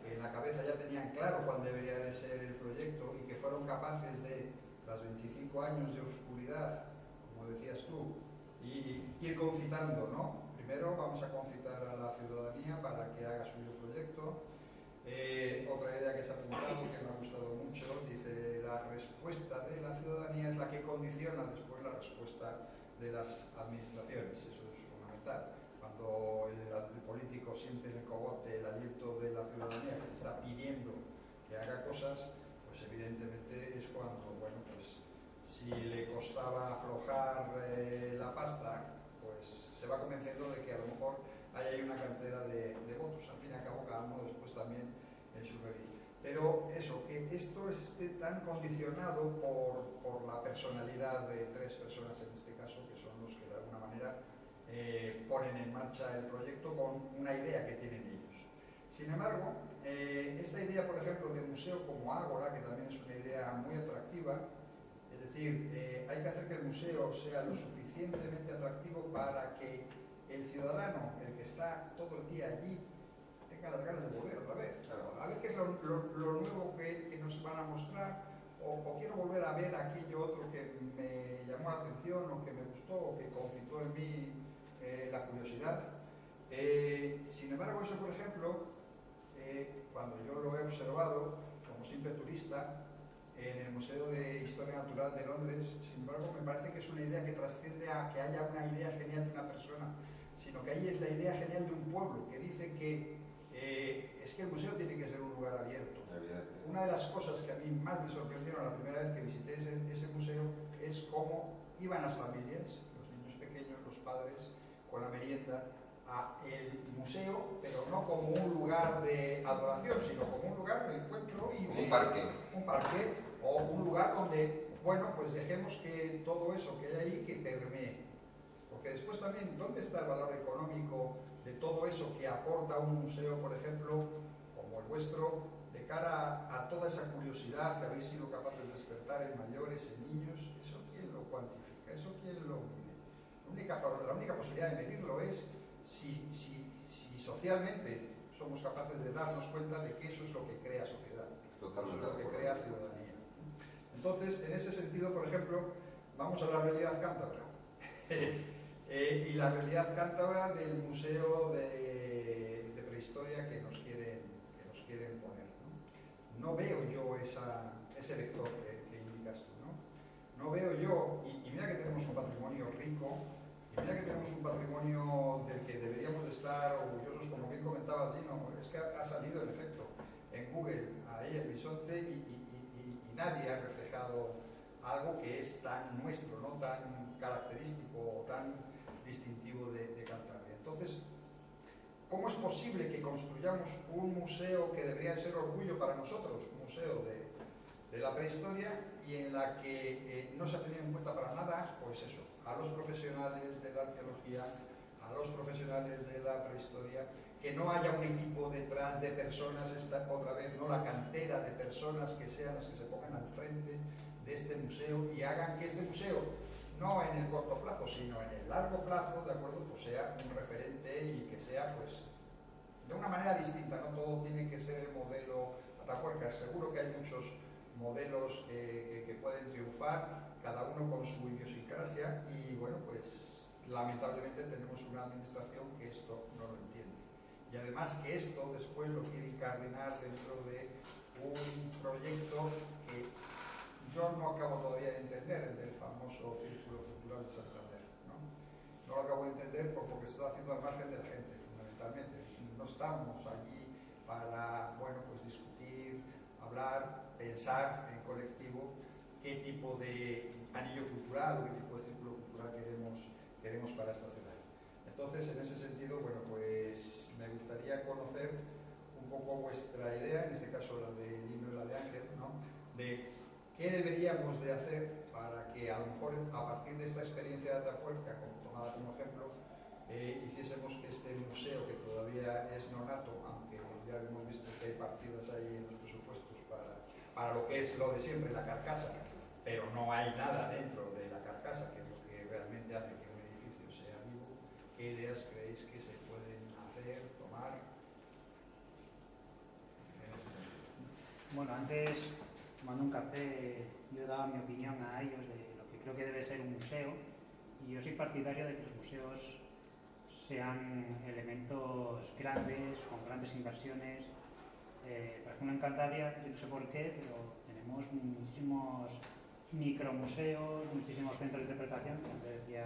que en la cabeza ya tenían claro cuál debería de ser el proyecto y que fueron capaces de, tras 25 años de oscuridad, como decías tú, y ir concitando, ¿no? Primero vamos a concitar a la ciudadanía para que haga suyo proyecto. Otra idea que se ha apuntado, que me ha gustado mucho, dice: la respuesta de la ciudadanía es la que condiciona después la respuesta de las administraciones. Eso es fundamental. Cuando el político siente en el cogote el aliento de la ciudadanía que le está pidiendo que haga cosas, pues evidentemente es cuando, bueno, pues si le costaba aflojar la pasta, pues se va convenciendo de que a lo mejor hay una cantera de votos. Al fin y al cabo, cada uno después también en su perfil. Pero eso, que esto esté tan condicionado por la personalidad de 3 personas en este caso, que son los que de alguna manera ponen en marcha el proyecto con una idea que tienen ellos. Sin embargo, esta idea, por ejemplo, de museo como ágora, que también es una idea muy atractiva, es decir, hay que hacer que el museo sea lo suficientemente atractivo para que el ciudadano, el que está todo el día allí, tenga las ganas de volver otra vez. A ver qué es lo nuevo que nos van a mostrar, o quiero volver a ver aquello otro que me llamó la atención, o que me gustó, o que concitó en mí la curiosidad. Sin embargo, eso, por ejemplo, cuando yo lo he observado como simple turista en el Museo de Historia Natural de Londres, sin embargo, me parece que es una idea que trasciende a que haya una idea genial de una persona, sino que ahí es la idea genial de un pueblo, que dice que es que el museo tiene que ser un lugar abierto. Una de las cosas que a mí más me sorprendieron la primera vez que visité ese museo es cómo iban las familias, los niños pequeños, los padres, con la merienda, a el museo, pero no como un lugar de adoración, sino como un lugar de encuentro y de... Un parque o un lugar donde, bueno, pues dejemos que todo eso que hay ahí que permee. Porque después también, ¿dónde está el valor económico de todo eso que aporta un museo, por ejemplo, como el vuestro, de cara a toda esa curiosidad que habéis sido capaces de despertar en mayores, en niños? ¿Eso quién lo cuantifica? ¿Eso quién lo mide? La única posibilidad de medirlo es si socialmente somos capaces de darnos cuenta de que eso es lo que crea sociedad, eso es lo que crea ciudadanía. Entonces, en ese sentido, por ejemplo, vamos a la realidad cántabra. Y la realidad cántabra del Museo de Prehistoria que nos quieren poner. No veo yo ese vector que indicas tú. No veo yo, y mira que tenemos un patrimonio rico, y mira que tenemos un patrimonio del que deberíamos de estar orgullosos, como bien comentaba Dino, es que ha salido en efecto en Google ahí el bisonte y nadie ha reflejado algo que es tan nuestro, ¿no? Tan característico o tan distintivo de Cantabria. Entonces, ¿cómo es posible que construyamos un museo que debería ser orgullo para nosotros, un museo de la prehistoria, y en la que no se ha tenido en cuenta para nada, pues eso, a los profesionales de la arqueología, a los profesionales de la prehistoria, que no haya un equipo detrás de personas, otra vez, no la cantera de personas que sean las que se pongan al frente de este museo y hagan que este museo, no en el corto plazo, sino en el largo plazo, ¿de acuerdo?, pues sea un referente y que sea, pues, de una manera distinta, no todo tiene que ser el modelo Atapuerca. Seguro que hay muchos modelos que pueden triunfar, cada uno con su idiosincrasia, y bueno, pues lamentablemente tenemos una administración que esto no lo entiende. Y además que esto después lo quiere incardinar dentro de un proyecto que yo no acabo todavía de entender, el del famoso Círculo Cultural de Santander. No lo acabo de entender porque se está haciendo al margen de la gente, fundamentalmente. No estamos allí para, bueno, pues discutir, hablar, pensar en colectivo qué tipo de anillo cultural o qué tipo de círculo cultural queremos para esta ciudad. Entonces, en ese sentido, bueno, pues me gustaría conocer un poco vuestra idea, en este caso la de Lino y la de Ángel, ¿no?, de qué deberíamos de hacer para que a lo mejor a partir de esta experiencia de Atapuerca, tomada como ejemplo, hiciésemos que este museo, que todavía es nonato, aunque ya hemos visto que hay partidas ahí en los presupuestos para lo que es lo de siempre, la carcasa, pero no hay nada dentro de la carcasa, que es lo que realmente hace que un edificio sea vivo. ¿Qué ideas creéis que se pueden hacer, tomar en ese sentido? Bueno, antes, tomando un café, yo daba mi opinión a ellos de lo que creo que debe ser un museo, y yo soy partidario de que los museos sean elementos grandes, con grandes inversiones. Por ejemplo, en Cantabria, yo no sé por qué, pero tenemos muchísimos micromuseos, muchísimos centros de interpretación, que antes decía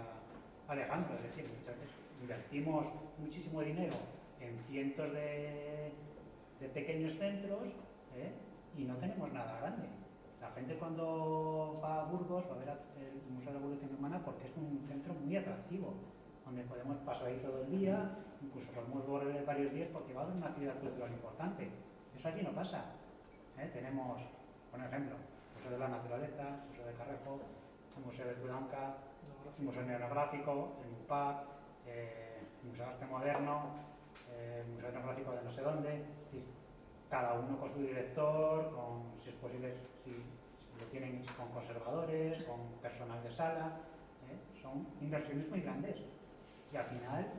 Alejandro, es decir, muchas veces invertimos muchísimo dinero en cientos de pequeños centros, y no tenemos nada grande. La gente cuando va a Burgos va a ver el Museo de la Evolución Humana porque es un centro muy atractivo, donde podemos pasar ahí todo el día, incluso podemos volver varios días porque va a haber una actividad cultural importante. Eso aquí no pasa. Tenemos, por ejemplo, el Museo de la Naturaleza, el Museo de Carrejo, el Museo de Tudanca, el Museo Etnográfico, el MUPAC, el Museo de Arte Moderno, el Museo Etnográfico de no sé dónde. Es decir, cada uno con su director, si es posible, si lo tienen con conservadores, con personal de sala. Son inversiones muy grandes. Y al final,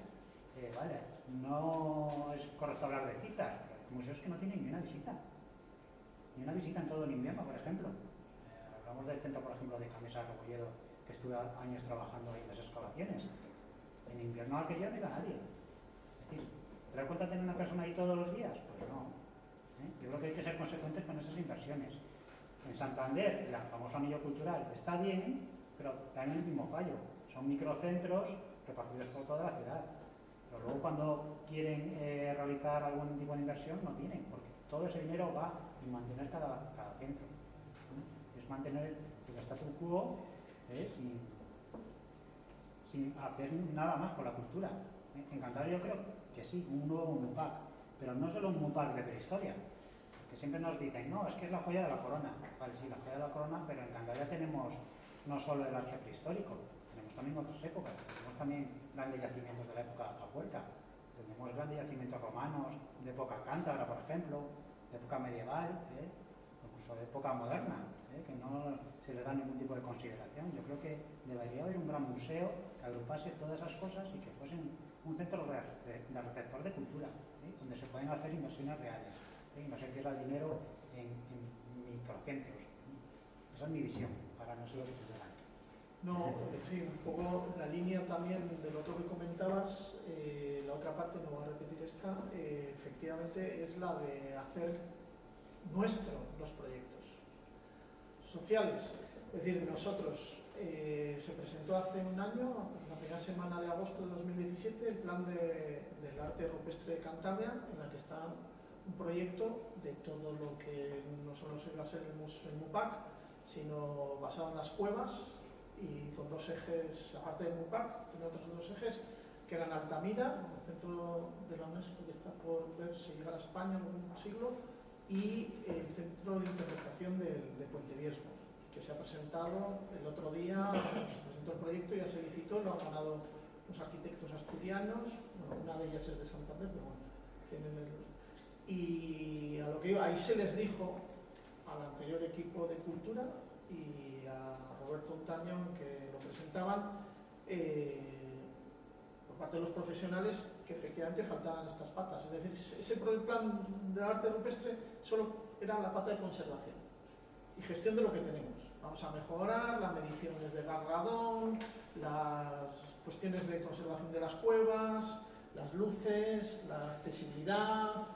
vale, no es correcto hablar de cifras, pero hay museos que no tienen ni una visita. Ni una visita en todo el invierno, por ejemplo. Hablamos del centro, por ejemplo, de Camesa Rebolledo, que estuve años trabajando ahí en las excavaciones. En invierno aquello no iba nadie. Es decir, ¿te das cuenta de tener una persona ahí todos los días? Pues no. Yo creo que hay que ser consecuentes con esas inversiones. En Santander, el famoso anillo cultural está bien, pero caen en el mismo fallo. Son microcentros repartidos por toda la ciudad. Pero luego cuando quieren realizar algún tipo de inversión, no tienen, porque todo ese dinero va en mantener cada centro. Es mantener el status quo sin hacer nada más por la cultura. En Cantabria yo creo que sí, un nuevo MUPAC, pero no solo un MUPAC de prehistoria, que siempre nos dicen, no, es que es la joya de la corona. Vale, sí, la joya de la corona, pero en Cantabria tenemos no solo el arte prehistórico, tenemos también otras épocas, tenemos también grandes yacimientos de la época de Atapuerca, tenemos grandes yacimientos romanos, de época cántabra, por ejemplo, de época medieval, incluso de época moderna, que no se le da ningún tipo de consideración. Yo creo que debería haber un gran museo que agrupase todas esas cosas y que fuesen un centro de receptor de cultura, donde se pueden hacer inversiones reales, y no se pierda el dinero en microcentros. Esa es mi visión, para no ser lo que tendrán. No, sí, un poco la línea también del otro que comentabas, la otra parte, no voy a repetir esta, efectivamente es la de hacer nuestros los proyectos sociales. Es decir, nosotros, se presentó hace un año, la primera semana de agosto de 2017, el plan del arte rupestre de Cantabria, en la que está un proyecto de todo lo que no solo se va a ser el MUPAC, sino basado en las cuevas y con dos ejes, aparte del MUPAC, tiene otros dos ejes, que eran Altamira, el centro de la UNESCO que está por ver si llega a España en algún siglo, y el centro de interpretación de Puente Viesgo, que se ha presentado el otro día, se presentó el proyecto, ya se licitó, lo han ganado los arquitectos asturianos, bueno, una de ellas es de Santander, pero bueno, tienen y a lo que iba, ahí se les dijo al anterior equipo de cultura y a Roberto Ontañón, que lo presentaban, por parte de los profesionales, que efectivamente faltaban estas patas. Es decir, ese plan del arte rupestre solo era la pata de conservación y gestión de lo que tenemos. Vamos a mejorar las mediciones de gas radón, las cuestiones de conservación de las cuevas, las luces, la accesibilidad,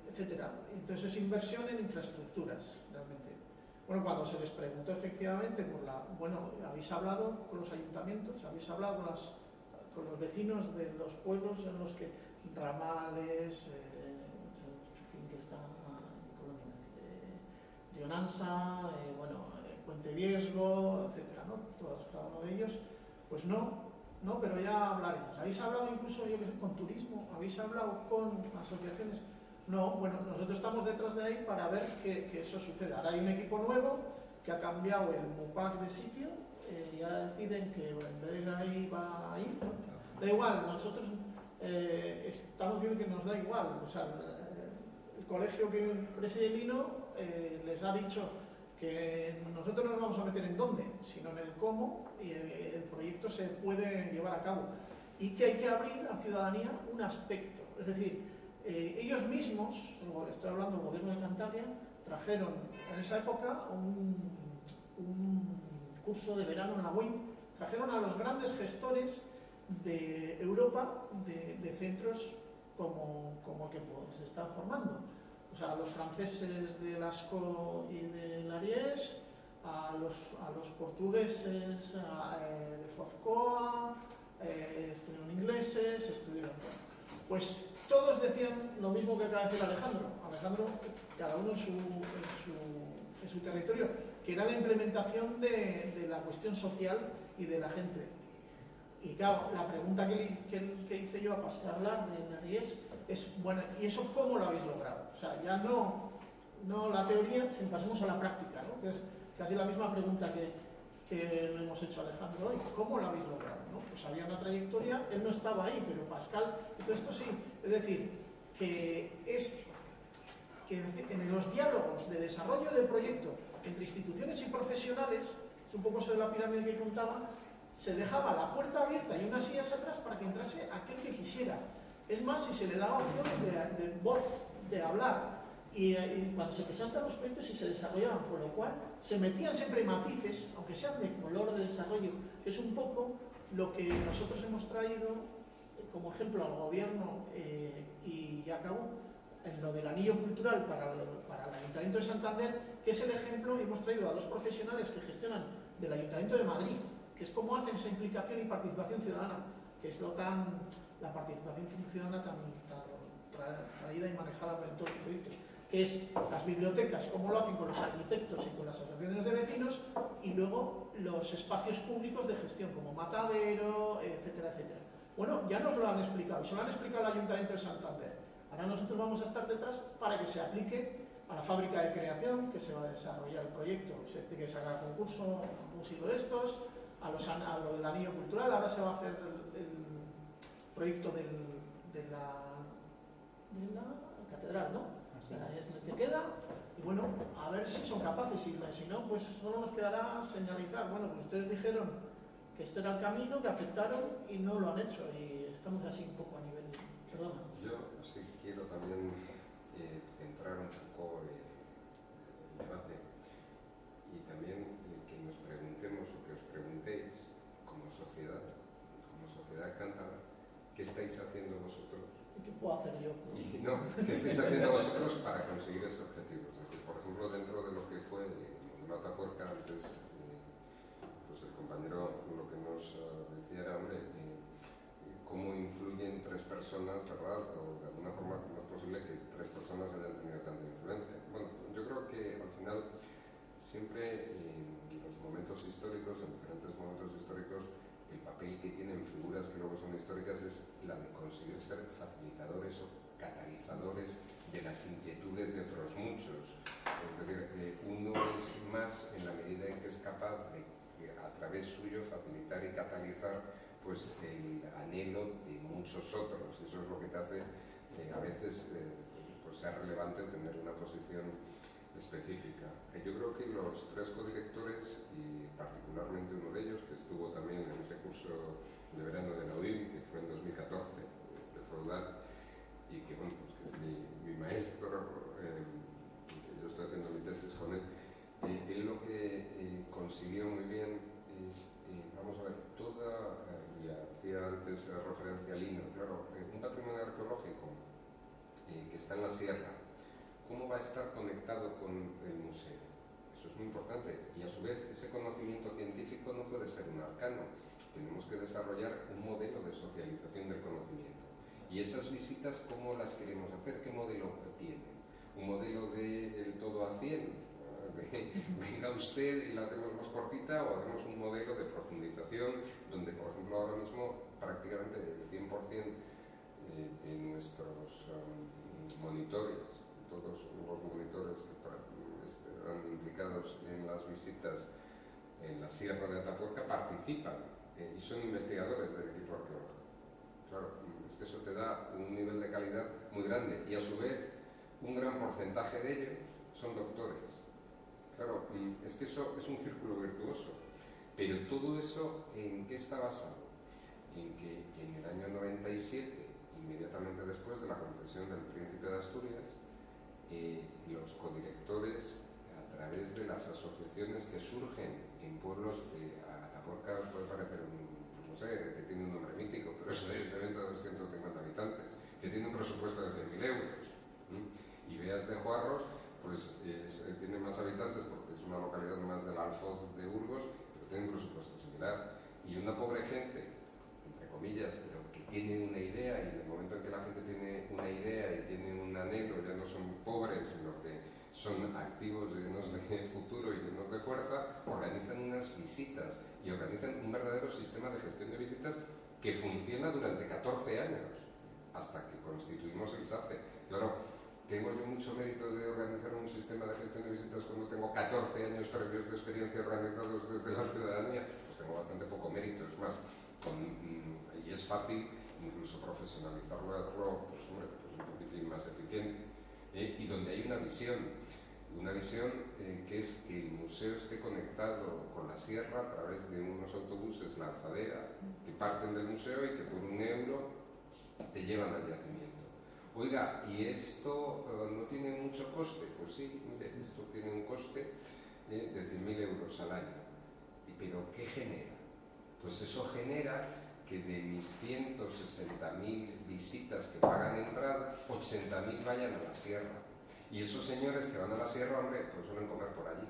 etcétera. Entonces es inversión en infraestructuras, realmente. Bueno, cuando se les preguntó efectivamente bueno, habéis hablado con los ayuntamientos, habéis hablado con los vecinos de los pueblos en los que Ramales, que está en Colonia, Rionansa, Puente Viesgo, etcétera, ¿no? Todos, cada uno de ellos, pues no, pero ya hablaremos. ¿Habéis hablado incluso, yo que sé, con turismo? ¿Habéis hablado con asociaciones? No, bueno, nosotros estamos detrás de ahí para ver que eso suceda. Ahora hay un equipo nuevo que ha cambiado el MUPAC de sitio y ahora deciden que en vez de ir ahí va ahí. Da igual, nosotros estamos diciendo que nos da igual. O sea, el colegio que preside Lino les ha dicho que nosotros no nos vamos a meter en dónde, sino en el cómo, y el proyecto se puede llevar a cabo. Y que hay que abrir a la ciudadanía un aspecto. Es decir, ellos mismos, estoy hablando del gobierno de Cantabria, trajeron en esa época un curso de verano en la UIM, trajeron a los grandes gestores de Europa de centros como que se están formando. O sea, a los franceses de Lascaux y de l'Ariès, a los portugueses de Foscoa, estuvieron ingleses, estuvieron... Pues todos decían lo mismo que acaba de decir Alejandro. Alejandro, cada uno en su territorio, que era la implementación de la cuestión social y de la gente. Y claro, la pregunta que hice yo a Pascal Lar de l'Ariès es, bueno, ¿y eso cómo lo habéis logrado? O sea, ya no la teoría, sino pasemos a la práctica, ¿no? Que es casi la misma pregunta que le hemos hecho a Alejandro hoy. ¿Cómo lo habéis logrado? ¿No? Pues había una trayectoria, él no estaba ahí, pero Pascal, y todo esto sí. Es decir, que en los diálogos de desarrollo del proyecto entre instituciones y profesionales, es un poco sobre la pirámide que contaba, se dejaba la puerta abierta y unas sillas atrás para que entrase aquel que quisiera. Es más, si se le daba opción de voz, de hablar, y cuando se presentan los proyectos y se desarrollaban, por lo cual se metían siempre matices, aunque sean de color de desarrollo, que es un poco lo que nosotros hemos traído como ejemplo al gobierno y ya acabó en lo del anillo cultural para el Ayuntamiento de Santander, que es el ejemplo, y hemos traído a dos profesionales que gestionan del Ayuntamiento de Madrid, que es cómo hacen esa implicación y participación ciudadana, que es la participación ciudadana tan traída y manejada en todos los proyectos, que es las bibliotecas, cómo lo hacen con los arquitectos y con las asociaciones de vecinos, y luego los espacios públicos de gestión, como Matadero, etcétera, etcétera. Bueno, ya nos lo han explicado, y se lo han explicado al Ayuntamiento de Santander. Ahora nosotros vamos a estar detrás para que se aplique a la fábrica de creación, que se va a desarrollar el proyecto, se tiene que sacar concurso, un siglo de estos, a lo del anillo cultural. Ahora se va a hacer el proyecto de la catedral, ¿no? Es el que queda, y bueno, a ver si son capaces, y si no, pues solo nos quedará señalizar. Bueno, pues ustedes dijeron que este era el camino, que aceptaron y no lo han hecho, y estamos así un poco a nivel... Perdona. Yo sí quiero también centrar un poco el debate y también que nos preguntemos o que os preguntéis como sociedad cántabra, ¿qué estáis haciendo vosotros? ¿Qué puedo hacer yo? Y no, ¿qué estáis haciendo vosotros para conseguir ese objetivo? Es decir, por ejemplo, dentro de lo que fue la Atapuerca antes, pues el compañero lo que nos decía era, hombre, cómo influyen tres personas, ¿verdad? O de alguna forma, cómo es posible que tres personas hayan tenido tanta influencia. Bueno, yo creo que al final siempre en los momentos históricos, en diferentes momentos históricos, el papel que tienen figuras que luego son históricas es la de conseguir ser facilitadores o catalizadores de las inquietudes de otros muchos. Es decir, uno es más en la medida en que es capaz de, a través suyo, facilitar y catalizar pues el anhelo de muchos otros. Eso es lo que te hace a veces pues ser relevante tener una posición específica. Yo creo que los tres codirectores, y particularmente uno de ellos, que estuvo también en ese curso de verano de la UIM, que fue en 2014, de Feudal, y que, bueno, pues que es mi maestro, yo estoy haciendo mi tesis con él, él lo que consiguió muy bien es, vamos a ver, y hacía antes referencia a Lino, claro, un patrimonio arqueológico que está en la sierra, ¿cómo va a estar conectado con el museo? Eso es muy importante. Y a su vez, ese conocimiento científico no puede ser un arcano. Tenemos que desarrollar un modelo de socialización del conocimiento. Y esas visitas, ¿cómo las queremos hacer? ¿Qué modelo tienen? ¿Un modelo del todo a 100? Venga usted y la hacemos más cortita, o hacemos un modelo de profundización donde, por ejemplo, ahora mismo prácticamente el 100% de nuestros monitores, todos los monitores que están implicados en la las visitas en la Sierra de Atapuerca participan y son investigadores del equipo arqueológico. Claro, es que eso te da un nivel de calidad muy grande y a su vez un gran porcentaje de ellos son doctores. Claro, es que eso es un círculo virtuoso. Pero todo eso, ¿en qué está basado? En que en el año 97, inmediatamente después de la concesión del Príncipe de Asturias, los codirectores, a través de las asociaciones que surgen en pueblos de Atapuerca, puede parecer no sé, que tiene un nombre mítico, pero es un ayuntamiento de 250 habitantes, que tiene un presupuesto de 100.000 euros. Y Beas de Juarros, pues tiene más habitantes porque es una localidad más del Alfoz de Burgos, pero tiene un presupuesto similar. Y una pobre gente, entre comillas, pero que tiene una idea, y en el momento en que la gente tiene una idea y tiene un anhelo, ya no son pobres, sino que son activos, llenos de futuro y llenos de fuerza, organizan unas visitas y organizan un verdadero sistema de gestión de visitas que funciona durante 14 años, hasta que constituimos el SACE. Claro, tengo yo mucho mérito de organizar un sistema de gestión de visitas cuando tengo 14 años previos de experiencia organizados desde la ciudadanía. Pues tengo bastante poco mérito, es más, y es fácil incluso profesionalizarlo, hacerlo pues, un poquitín más eficiente, y donde hay una visión que es que el museo esté conectado con la sierra a través de unos autobuses lanzadera que parten del museo y que por €1 te llevan al yacimiento. Oiga, ¿y esto no tiene mucho coste? Pues sí, mire, esto tiene un coste de 100.000 euros al año. ¿Pero qué genera? Pues eso genera que de mis 160.000 visitas que pagan entrada, 80.000 vayan a la sierra. Y esos señores que van a la sierra, hombre, pues suelen comer por allí.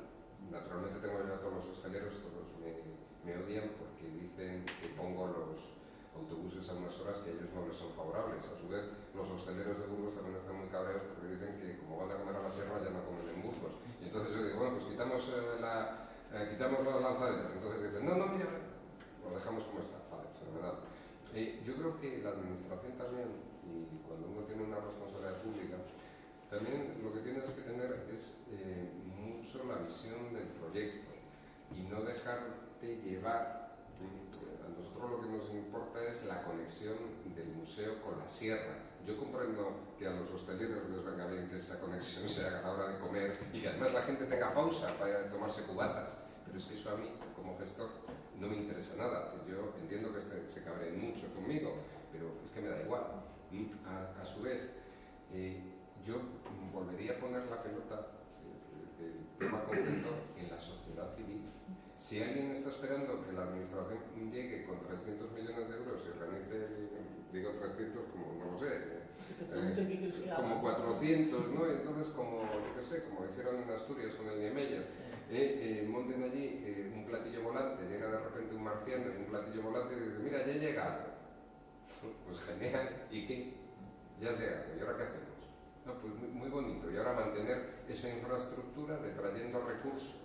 Naturalmente tengo yo a todos los hosteleros, todos me odian porque dicen que pongo los autobuses a unas horas que a ellos no les son favorables. A su vez, los hosteleros de Burgos también están muy cabreados porque dicen que como van a comer a la sierra ya no comen en Burgos. Y entonces yo digo, bueno, pues quitamos las lanzaderas. Entonces dicen, no, mira, lo dejamos como está. Vale, fenomenal. Yo creo que la administración también, y cuando uno tiene una responsabilidad pública, también lo que tienes que tener es mucho la visión del proyecto y no dejarte llevar. A nosotros lo que nos importa es la conexión del museo con la sierra. Yo comprendo que a los hosteleros les venga bien que esa conexión se haga a la hora de comer y que además la gente tenga pausa para tomarse cubatas, pero es que eso a mí, como gestor, no me interesa nada. Yo entiendo que se cabreen mucho conmigo, pero es que me da igual. A su vez, yo volvería a poner la pelota del tema concreto en la sociedad civil. Si alguien está esperando que la administración llegue con 300 millones de euros y organice, digo 300 como, no lo sé, como 400, ¿no? Entonces, como, yo qué sé, como hicieron en Asturias con el Niemeyer, monten allí un platillo volante, llega de repente un marciano y un platillo volante y dice, mira, ya he llegado. Pues genial, ¿y qué? Ya has llegado, ¿y ahora qué hacemos? No, pues muy bonito, y ahora mantener esa infraestructura de trayendo recursos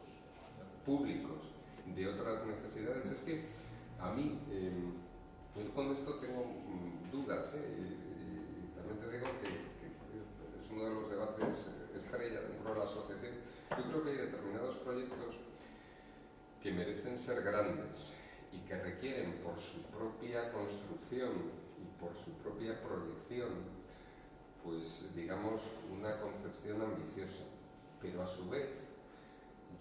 públicos de otras necesidades. Es que a mí, pues con esto tengo dudas, y también te digo que es uno de los debates estrella dentro de la asociación. Yo creo que hay determinados proyectos que merecen ser grandes y que requieren por su propia construcción y por su propia proyección, pues digamos una concepción ambiciosa, pero a su vez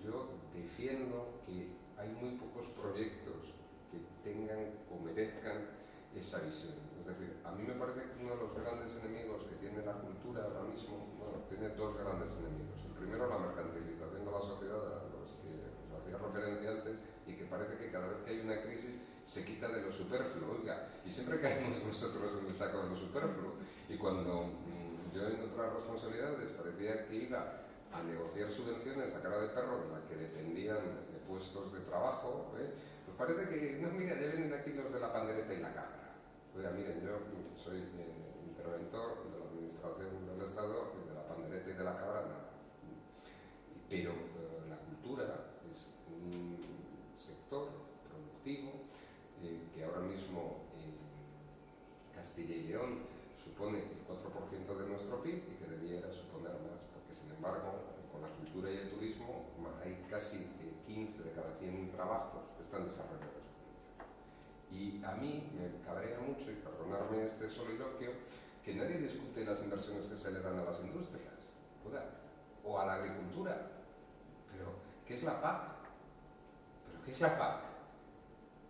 yo defiendo que hay muy pocos proyectos que tengan o merezcan esa visión. Es decir, a mí me parece que uno de los grandes enemigos que tiene la cultura ahora mismo, bueno, tiene dos grandes enemigos. El primero, la mercantilización de la sociedad, a los que os hacía referencia antes, y que parece que cada vez que hay una crisis se quita de lo superfluo, oiga, y siempre caemos nosotros en el saco de lo superfluo. Y cuando yo en otras responsabilidades parecía que iba a negociar subvenciones a cara de perro de la que dependían de puestos de trabajo, pues parece que, no, mira, ya vienen aquí los de la pandereta y la cabra. Oiga, miren, yo soy interventor de la administración del Estado y de la pandereta y de la cabra, nada. Pero la cultura es un sector productivo que ahora mismo en Castilla y León supone el 4% de nuestro PIB y que debiera suponer más, porque sin embargo con la cultura y el turismo hay casi 15 de cada 100 trabajos están desarrollados con ellos. Y a mí me cabrea mucho, y perdonadme este soliloquio, que nadie discute las inversiones que se le dan a las industrias, o a la agricultura. Pero, ¿qué es la PAC? ¿Pero qué es la PAC?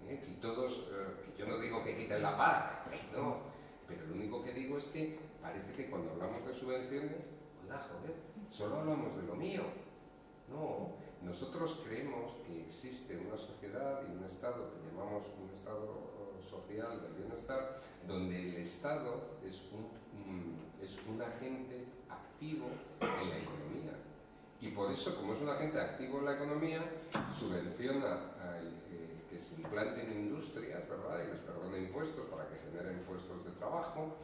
Y todos, que yo no digo que quiten la PAC, no, pero lo único que digo es que parece que cuando hablamos de subvenciones, solo hablamos de lo mío. No, nosotros creemos que existe una sociedad y un Estado que llamamos un Estado social del bienestar, donde el Estado es un agente activo en la economía. Y por eso, como es un agente activo en la economía, subvenciona que se implanten industrias, ¿verdad? Y les perdona impuestos para que generen puestos de trabajo,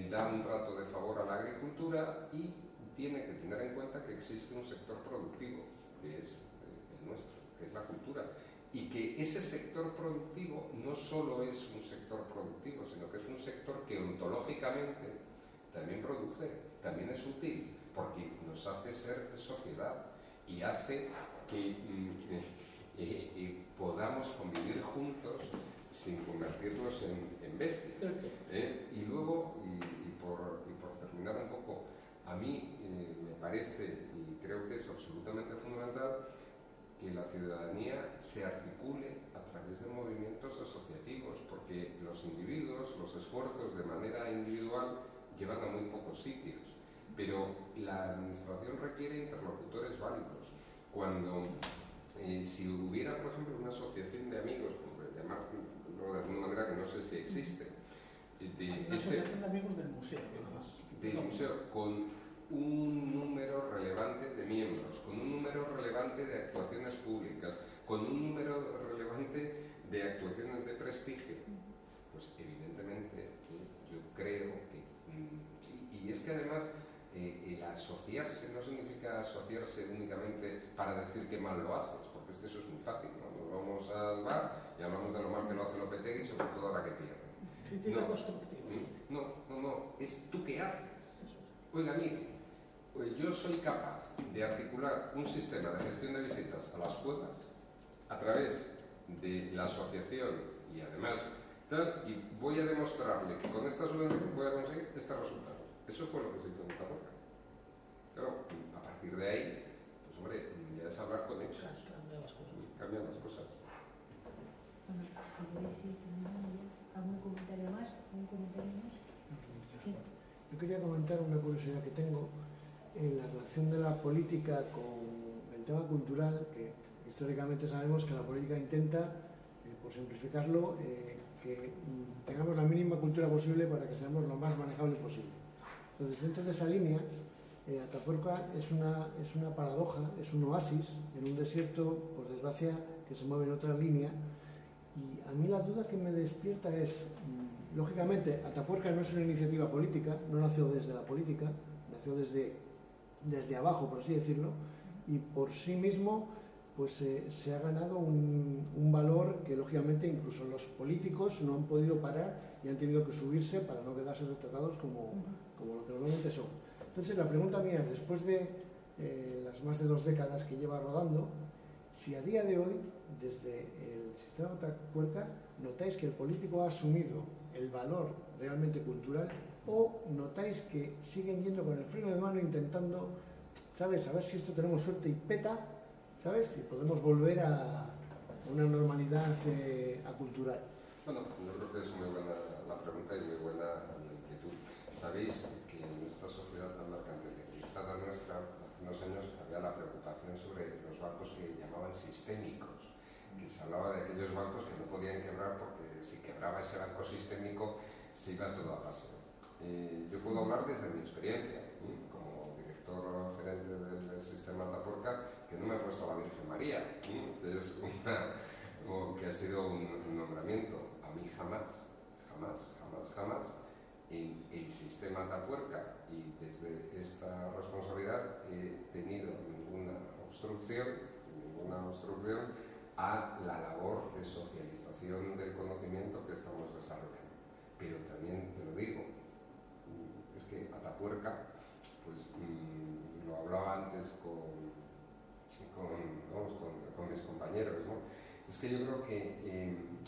da un trato de favor a la agricultura y tiene que tener en cuenta que existe un sector productivo, que es el nuestro, que es la cultura. Y que ese sector productivo no solo es un sector productivo, sino que es un sector que ontológicamente también produce, también es útil, porque nos hace ser sociedad y hace que podamos convivir juntos sin convertirnos en bestias. Y luego, y por terminar un poco, a mí me parece, y creo que es absolutamente fundamental, que la ciudadanía se articule a través de movimientos asociativos, porque los individuos, los esfuerzos de manera individual llevan a muy pocos sitios, pero la administración requiere interlocutores válidos. Cuando, si hubiera, por ejemplo, una asociación de amigos, por llamarlo de alguna manera que no sé si existe, una asociación de amigos del museo, con un número relevante de miembros, con un número relevante de actuaciones públicas, con un número relevante de actuaciones de prestigio, pues evidentemente yo creo que, y es que además el asociarse no significa asociarse únicamente para decir que mal lo haces, porque es que eso es muy fácil, ¿no? Nos vamos al bar y hablamos de lo mal que lo hace Lopetegui, sobre todo ahora que pierde. Crítica constructiva. No, es tú qué haces. Oiga, mire, yo soy capaz de articular un sistema de gestión de visitas a las cuevas a través de la asociación y además tal, y voy a demostrarle que con esta subvención voy a conseguir este resultado. Eso fue lo que se hizo en Taborca. Claro, a partir de ahí, pues hombre, ya es hablar con hechos. Cambian las cosas. Bueno, si queréis ir terminando ya. ¿Algún comentario más? Sí. Yo quería comentar una curiosidad que tengo en la relación de la política con el tema cultural, que históricamente sabemos que la política intenta, por simplificarlo, que tengamos la mínima cultura posible para que seamos lo más manejable posible. Entonces, dentro de esa línea, Atapuerca es una paradoja, es un oasis en un desierto, por desgracia, que se mueve en otra línea. Y a mí la duda que me despierta es, lógicamente, Atapuerca no es una iniciativa política, no nació desde la política, nació desde abajo, por así decirlo, y por sí mismo pues se ha ganado un valor que, lógicamente, incluso los políticos no han podido parar y han tenido que subirse para no quedarse retratados como lo que normalmente son. Entonces, la pregunta mía es, después de las más de 2 décadas que lleva rodando, si a día de hoy, desde el sistema Atapuerca, notáis que el político ha asumido el valor realmente cultural o notáis que siguen yendo con el freno de mano intentando, ¿sabes?, a ver si esto tenemos suerte y peta, ¿sabes?, si podemos volver a una normalidad acultural. Bueno, yo creo que es muy buena la pregunta y muy buena la inquietud. Sabéis que en esta sociedad tan mercantilizada nuestra, hace unos años había la preocupación sobre los bancos que llamaban sistémicos, que se hablaba de aquellos bancos que no podían quebrar porque si quebraba ese banco sistémico se iba todo a paseo. Yo puedo hablar desde mi experiencia, como director gerente del sistema Atapuerca, que no me he puesto a la Virgen María, que ha sido un nombramiento. A mí jamás en el sistema Atapuerca y desde esta responsabilidad he tenido ninguna obstrucción a la labor de socialización del conocimiento que estamos desarrollando. Pero también te lo digo, es que Atapuerca, pues lo hablaba antes con compañeros, ¿no? Es que yo creo que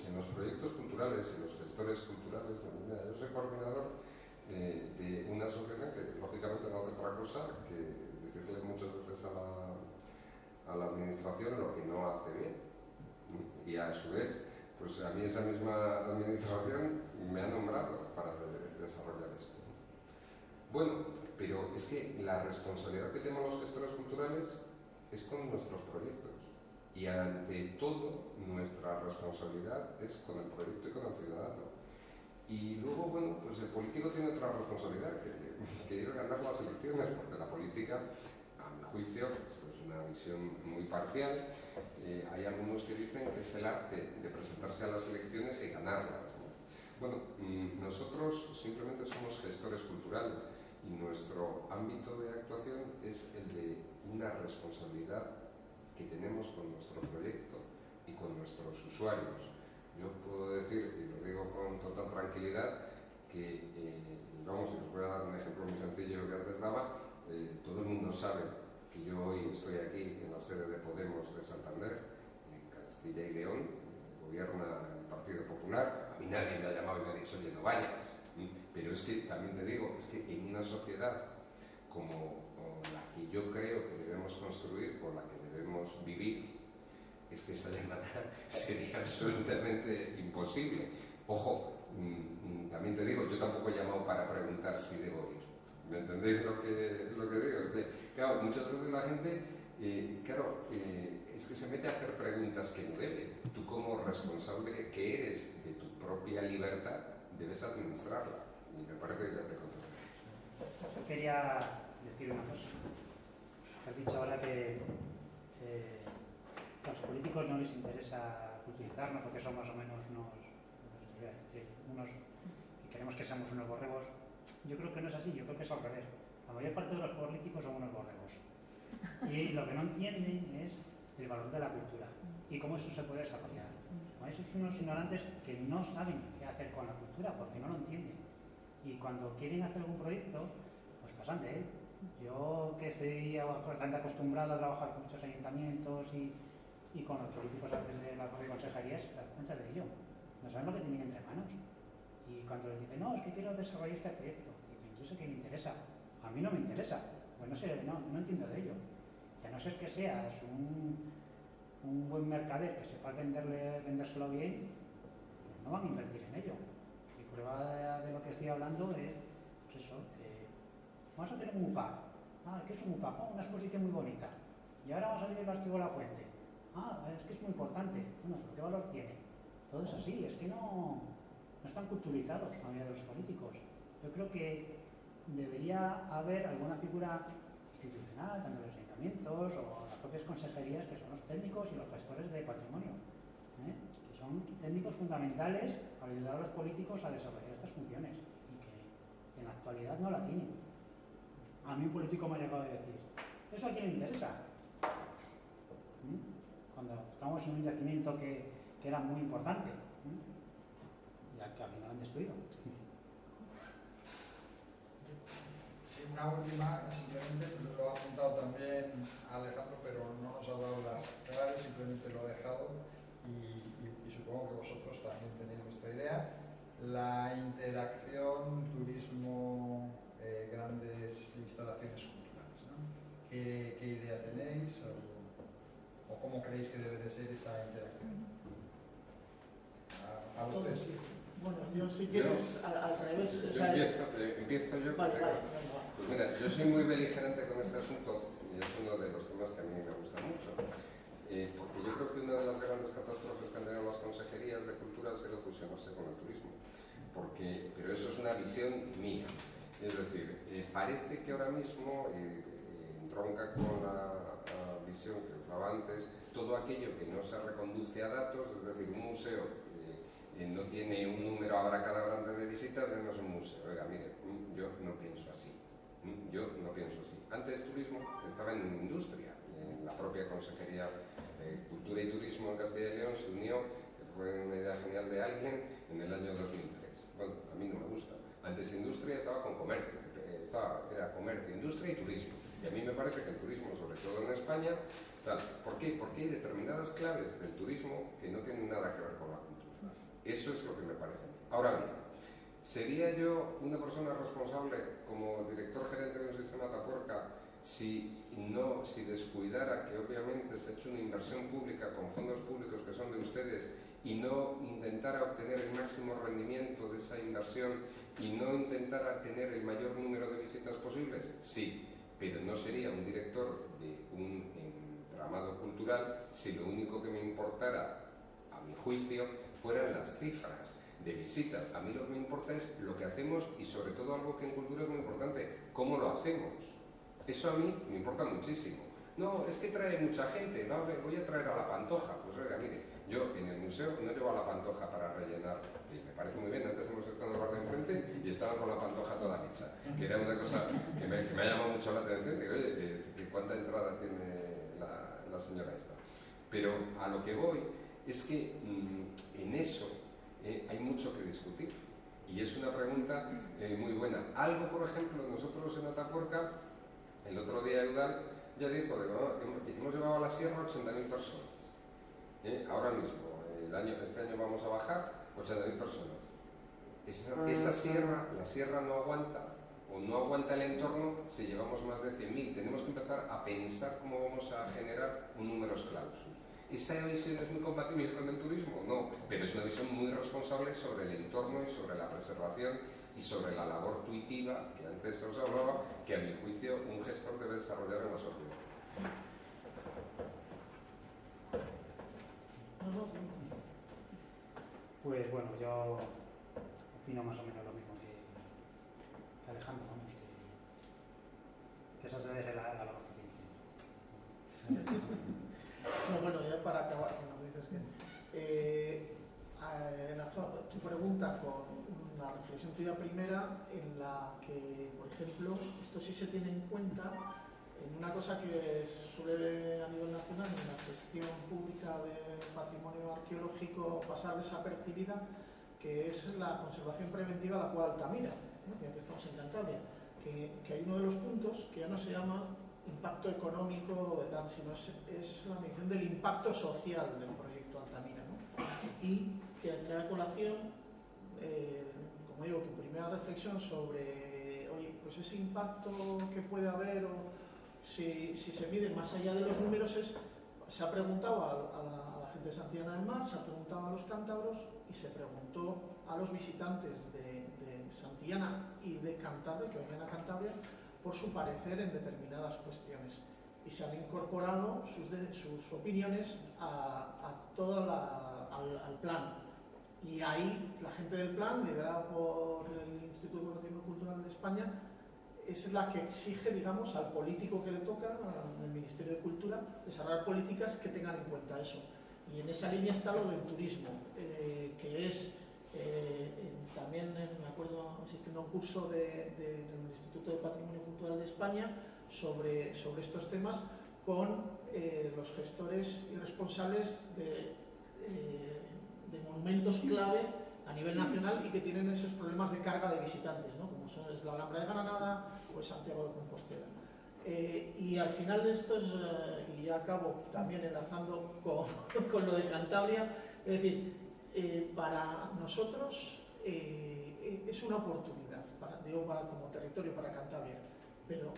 en los proyectos culturales, en los gestores culturales, mira, yo soy coordinador de una asociación que lógicamente no hace otra cosa que decirle muchas veces a la administración lo que no hace bien. Y a su vez, pues a mí esa misma administración me ha nombrado para desarrollar esto. Bueno, pero es que la responsabilidad que tenemos los gestores culturales es con nuestros proyectos. Y ante todo, nuestra responsabilidad es con el proyecto y con el ciudadano. Y luego, bueno, pues el político tiene otra responsabilidad, que es ganar las elecciones, porque la política, a mi juicio, esto es una visión muy parcial, hay algunos que dicen que es el arte de presentarse a las elecciones y ganarlas, ¿no? Bueno, nosotros simplemente somos gestores culturales y nuestro ámbito de actuación es el de una responsabilidad que tenemos con nuestro proyecto y con nuestros usuarios. Yo puedo decir, y lo digo con total tranquilidad, que, vamos, os voy a dar un ejemplo muy sencillo que antes daba, todo el mundo sabe que yo hoy estoy aquí en la sede de Podemos de Santander, en Castilla y León, gobierna el Partido Popular, a mí nadie me ha llamado y me ha dicho, oye, no vayas, pero es que también te digo, es que en una sociedad como la que yo creo que debemos construir, o la que debemos vivir, es que esa llamada sería absolutamente imposible. Ojo, también te digo, yo tampoco he llamado para preguntar si debo ir. ¿Me entendéis lo que digo? Claro, muchas veces la gente, es que se mete a hacer preguntas que no debe. Tú como responsable que eres de tu propia libertad, debes administrarla. Y me parece que ya te contesté. Yo quería decir una cosa. Has dicho ahora que a los políticos no les interesa utilizarnos porque somos más o menos unos que queremos que seamos unos borregos. Yo creo que no es así, yo creo que es al revés. La mayor parte de los políticos son unos borregos. Y lo que no entienden es el valor de la cultura y cómo eso se puede desarrollar. Esos son unos ignorantes que no saben qué hacer con la cultura porque no lo entienden. Y cuando quieren hacer algún proyecto, pues pasan de él. Yo que estoy bastante acostumbrado a trabajar con muchos ayuntamientos y con los políticos a veces de la propia consejería, se dan cuenta de ello. No saben lo que tienen entre manos. Y cuando les dicen, no, es que quiero desarrollar este proyecto, dicen, yo sé que me interesa, a mí no me interesa, pues no sé, no entiendo de ello. Y a no ser que seas un buen mercader que sepa vendérselo bien, pues no van a invertir en ello. Y prueba de lo que estoy hablando es, pues eso, que vamos a tener un MUPAC. ¿Qué es un MUPAC? Una exposición muy bonita. Y ahora vamos a leer el archivo de la fuente. Es que es muy importante. Bueno, pero ¿qué valor tiene? Todo es así, es que no están culturizados la mayoría de los políticos. Yo creo que debería haber alguna figura institucional, tanto en los ayuntamientos o las propias consejerías, que son los técnicos y los gestores de patrimonio, que son técnicos fundamentales para ayudar a los políticos a desarrollar estas funciones y que en la actualidad no la tienen. A mí un político me ha llegado a decir, ¿eso a quién le interesa? Cuando estamos en un yacimiento que era muy importante, y al que al final han destruido. Una última, simplemente lo ha apuntado también Alejandro, pero no nos ha dado las claves, simplemente lo ha dejado y supongo que vosotros también tenéis vuestra idea. La interacción, turismo, grandes instalaciones culturales, ¿no? ¿Qué idea tenéis o cómo creéis que debe de ser esa interacción? A los tres. Bueno, yo si quieres al revés. Empiezo yo. Vale. Pues mira, yo soy muy beligerante con este asunto y es uno de los temas que a mí me gusta mucho. Porque yo creo que una de las grandes catástrofes que han tenido las consejerías de cultura ha sido fusionarse con el turismo. Pero eso es una visión mía. Es decir, parece que ahora mismo, entronca con la visión que os daba antes, todo aquello que no se reconduce a datos, es decir, un museo no tiene un número abracadabrante de visitas, ya no es un museo. Oiga, mire, yo no pienso así. Antes turismo estaba en industria. En la propia Consejería de Cultura y Turismo en Castilla y León se unió, que fue una idea genial de alguien, en el año 2003. Bueno, a mí no me gusta. Antes industria estaba con comercio, era comercio, industria y turismo. Y a mí me parece que el turismo, sobre todo en España, tal. ¿Por qué? Porque hay determinadas claves del turismo que no tienen nada que ver con la cultura. Eso es lo que me parece a mí. Ahora bien, ¿sería yo una persona responsable como director gerente de un sistema Atapuerca si descuidara que obviamente se ha hecho una inversión pública con fondos públicos que son de ustedes y no intentara obtener el máximo rendimiento de esa inversión y no intentara tener el mayor número de visitas posibles? Sí, pero no sería un director de un entramado cultural si lo único que me importara, a mi juicio, fueran las cifras de visitas. A mí lo que me importa es lo que hacemos y sobre todo algo que en cultura es muy importante, cómo lo hacemos. Eso a mí me importa muchísimo. No, es que trae mucha gente, no, voy a traer a la Pantoja. Pues oiga, mire, yo en el museo no llevo a la Pantoja para rellenar, y me parece muy bien, antes hemos estado en el bar de enfrente y estaban con la Pantoja toda hecha, que era una cosa que me ha llamado mucho la atención. Digo, oye, ¿cuánta entrada tiene la señora esta? Pero a lo que voy es que en eso hay mucho que discutir y es una pregunta muy buena. Algo, por ejemplo, nosotros en Atapuerca, el otro día Eudal ya dijo, hemos llevado a la sierra 80.000 personas. Ahora mismo, este año vamos a bajar 80.000 personas. Esa sierra, la sierra no aguanta, o no aguanta el entorno si llevamos más de 100.000. Tenemos que empezar a pensar cómo vamos a generar un numerus clausus. ¿Esa visión es muy compatible con el turismo? No, pero es una visión muy responsable sobre el entorno y sobre la preservación y sobre la labor tuitiva, que antes os hablaba, que a mi juicio un gestor debe desarrollar en la sociedad. Pues bueno, yo opino más o menos lo mismo que Alejandro, vamos, que esa debe ser la labor que tiene. No, bueno, ya para acabar, como dices que enlazo tu pregunta con una reflexión tuya primera en la que, por ejemplo, esto sí se tiene en cuenta en una cosa que suele a nivel nacional en la gestión pública del patrimonio arqueológico pasar desapercibida, que es la conservación preventiva a la cual Altamira, ¿no? Ya que estamos en Cantabria, que hay uno de los puntos que ya no se llama impacto económico de tal, sino es la medición del impacto social del proyecto Altamira, ¿no? Y que trae a colación, como digo, tu primera reflexión sobre, oye, pues ese impacto que puede haber, o si se mide más allá de los números, se ha preguntado a la gente de Santillana del Mar, se ha preguntado a los cántabros y se preguntó a los visitantes de Santillana y de Cantabria, que venían a Cantabria, por su parecer en determinadas cuestiones, y se han incorporado sus opiniones al plan, y ahí la gente del plan, liderada por el Instituto de Patrimonio Cultural de España, es la que exige, digamos, al político que le toca, al Ministerio de Cultura, desarrollar políticas que tengan en cuenta eso. Y en esa línea está lo del turismo, que es también, me acuerdo, asistiendo a un curso del Instituto de Patrimonio Cultural de España sobre estos temas con los gestores y responsables de monumentos clave a nivel nacional y que tienen esos problemas de carga de visitantes, ¿no? Como son la Alhambra de Granada o Santiago de Compostela. Y al final de estos, y ya acabo también enlazando con lo de Cantabria, es decir, para nosotros es una oportunidad, como territorio para Cantabria, pero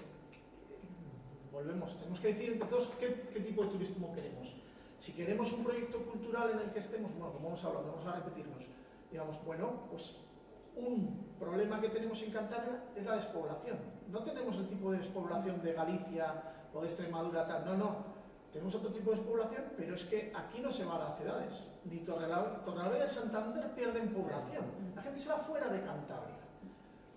volvemos, tenemos que decir entre todos qué tipo de turismo queremos. Si queremos un proyecto cultural en el que estemos, bueno, como hemos hablado, vamos a repetirnos, digamos, bueno, pues un problema que tenemos en Cantabria es la despoblación. No tenemos el tipo de despoblación de Galicia o de Extremadura, tal, no. Tenemos otro tipo de despoblación, pero es que aquí no se va a las ciudades. Ni Torrelavega y Santander pierden población. La gente se va fuera de Cantabria.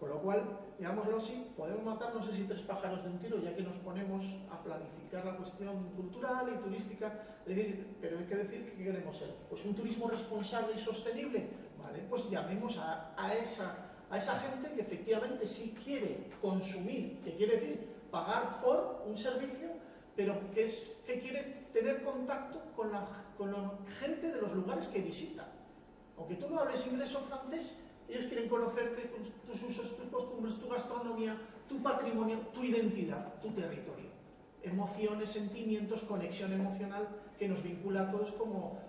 Con lo cual, digámoslo así, podemos matar, no sé si 3 pájaros de un tiro, ya que nos ponemos a planificar la cuestión cultural y turística. Es decir, pero hay que decir que queremos ser. Pues un turismo responsable y sostenible. Vale, pues llamemos a esa gente que efectivamente sí quiere consumir, que quiere decir pagar por un servicio, pero que quiere tener contacto con la gente de los lugares que visita. Aunque tú no hables inglés o francés, ellos quieren conocerte, tus usos, tus costumbres, tu gastronomía, tu patrimonio, tu identidad, tu territorio. Emociones, sentimientos, conexión emocional que nos vincula a todos como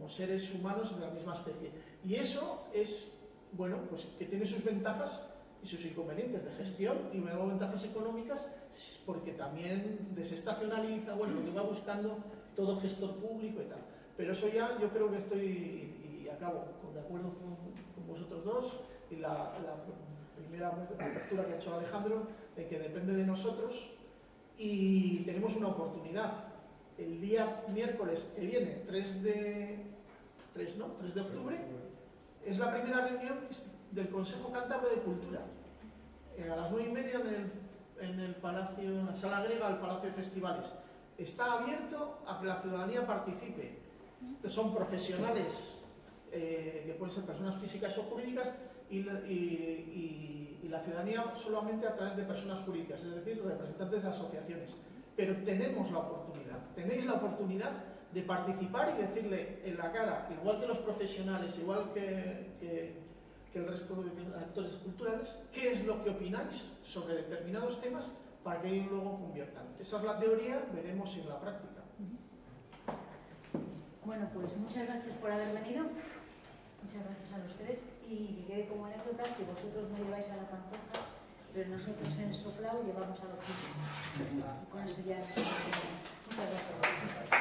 seres humanos de la misma especie. Y eso es, bueno, pues que tiene sus ventajas y sus inconvenientes de gestión y luego ventajas económicas, porque también desestacionaliza, bueno, lo que va buscando todo gestor público y tal. Pero eso ya yo creo que estoy, y acabo de acuerdo con vosotros dos, y la primera apertura que ha hecho Alejandro, de que depende de nosotros y tenemos una oportunidad. El día miércoles que viene, 3 de octubre, es la primera reunión del Consejo Cántabro de Cultura. A las 9:30 en el Palacio, en la Sala Grega del Palacio de Festivales. Está abierto a que la ciudadanía participe. Son profesionales, que pueden ser personas físicas o jurídicas, y la ciudadanía solamente a través de personas jurídicas, es decir, representantes de asociaciones. Pero tenemos la oportunidad, tenéis la oportunidad de participar y decirle en la cara, igual que los profesionales, igual que el resto de actores culturales, qué es lo que opináis sobre determinados temas para que ellos luego conviertan. Esa es la teoría, veremos en la práctica. Bueno, pues muchas gracias por haber venido, muchas gracias a los tres, y que quede como anécdota que vosotros no lleváis a la Pantoja, pero nosotros en Soplao llevamos a los chicos. Con eso ya. Muchas gracias.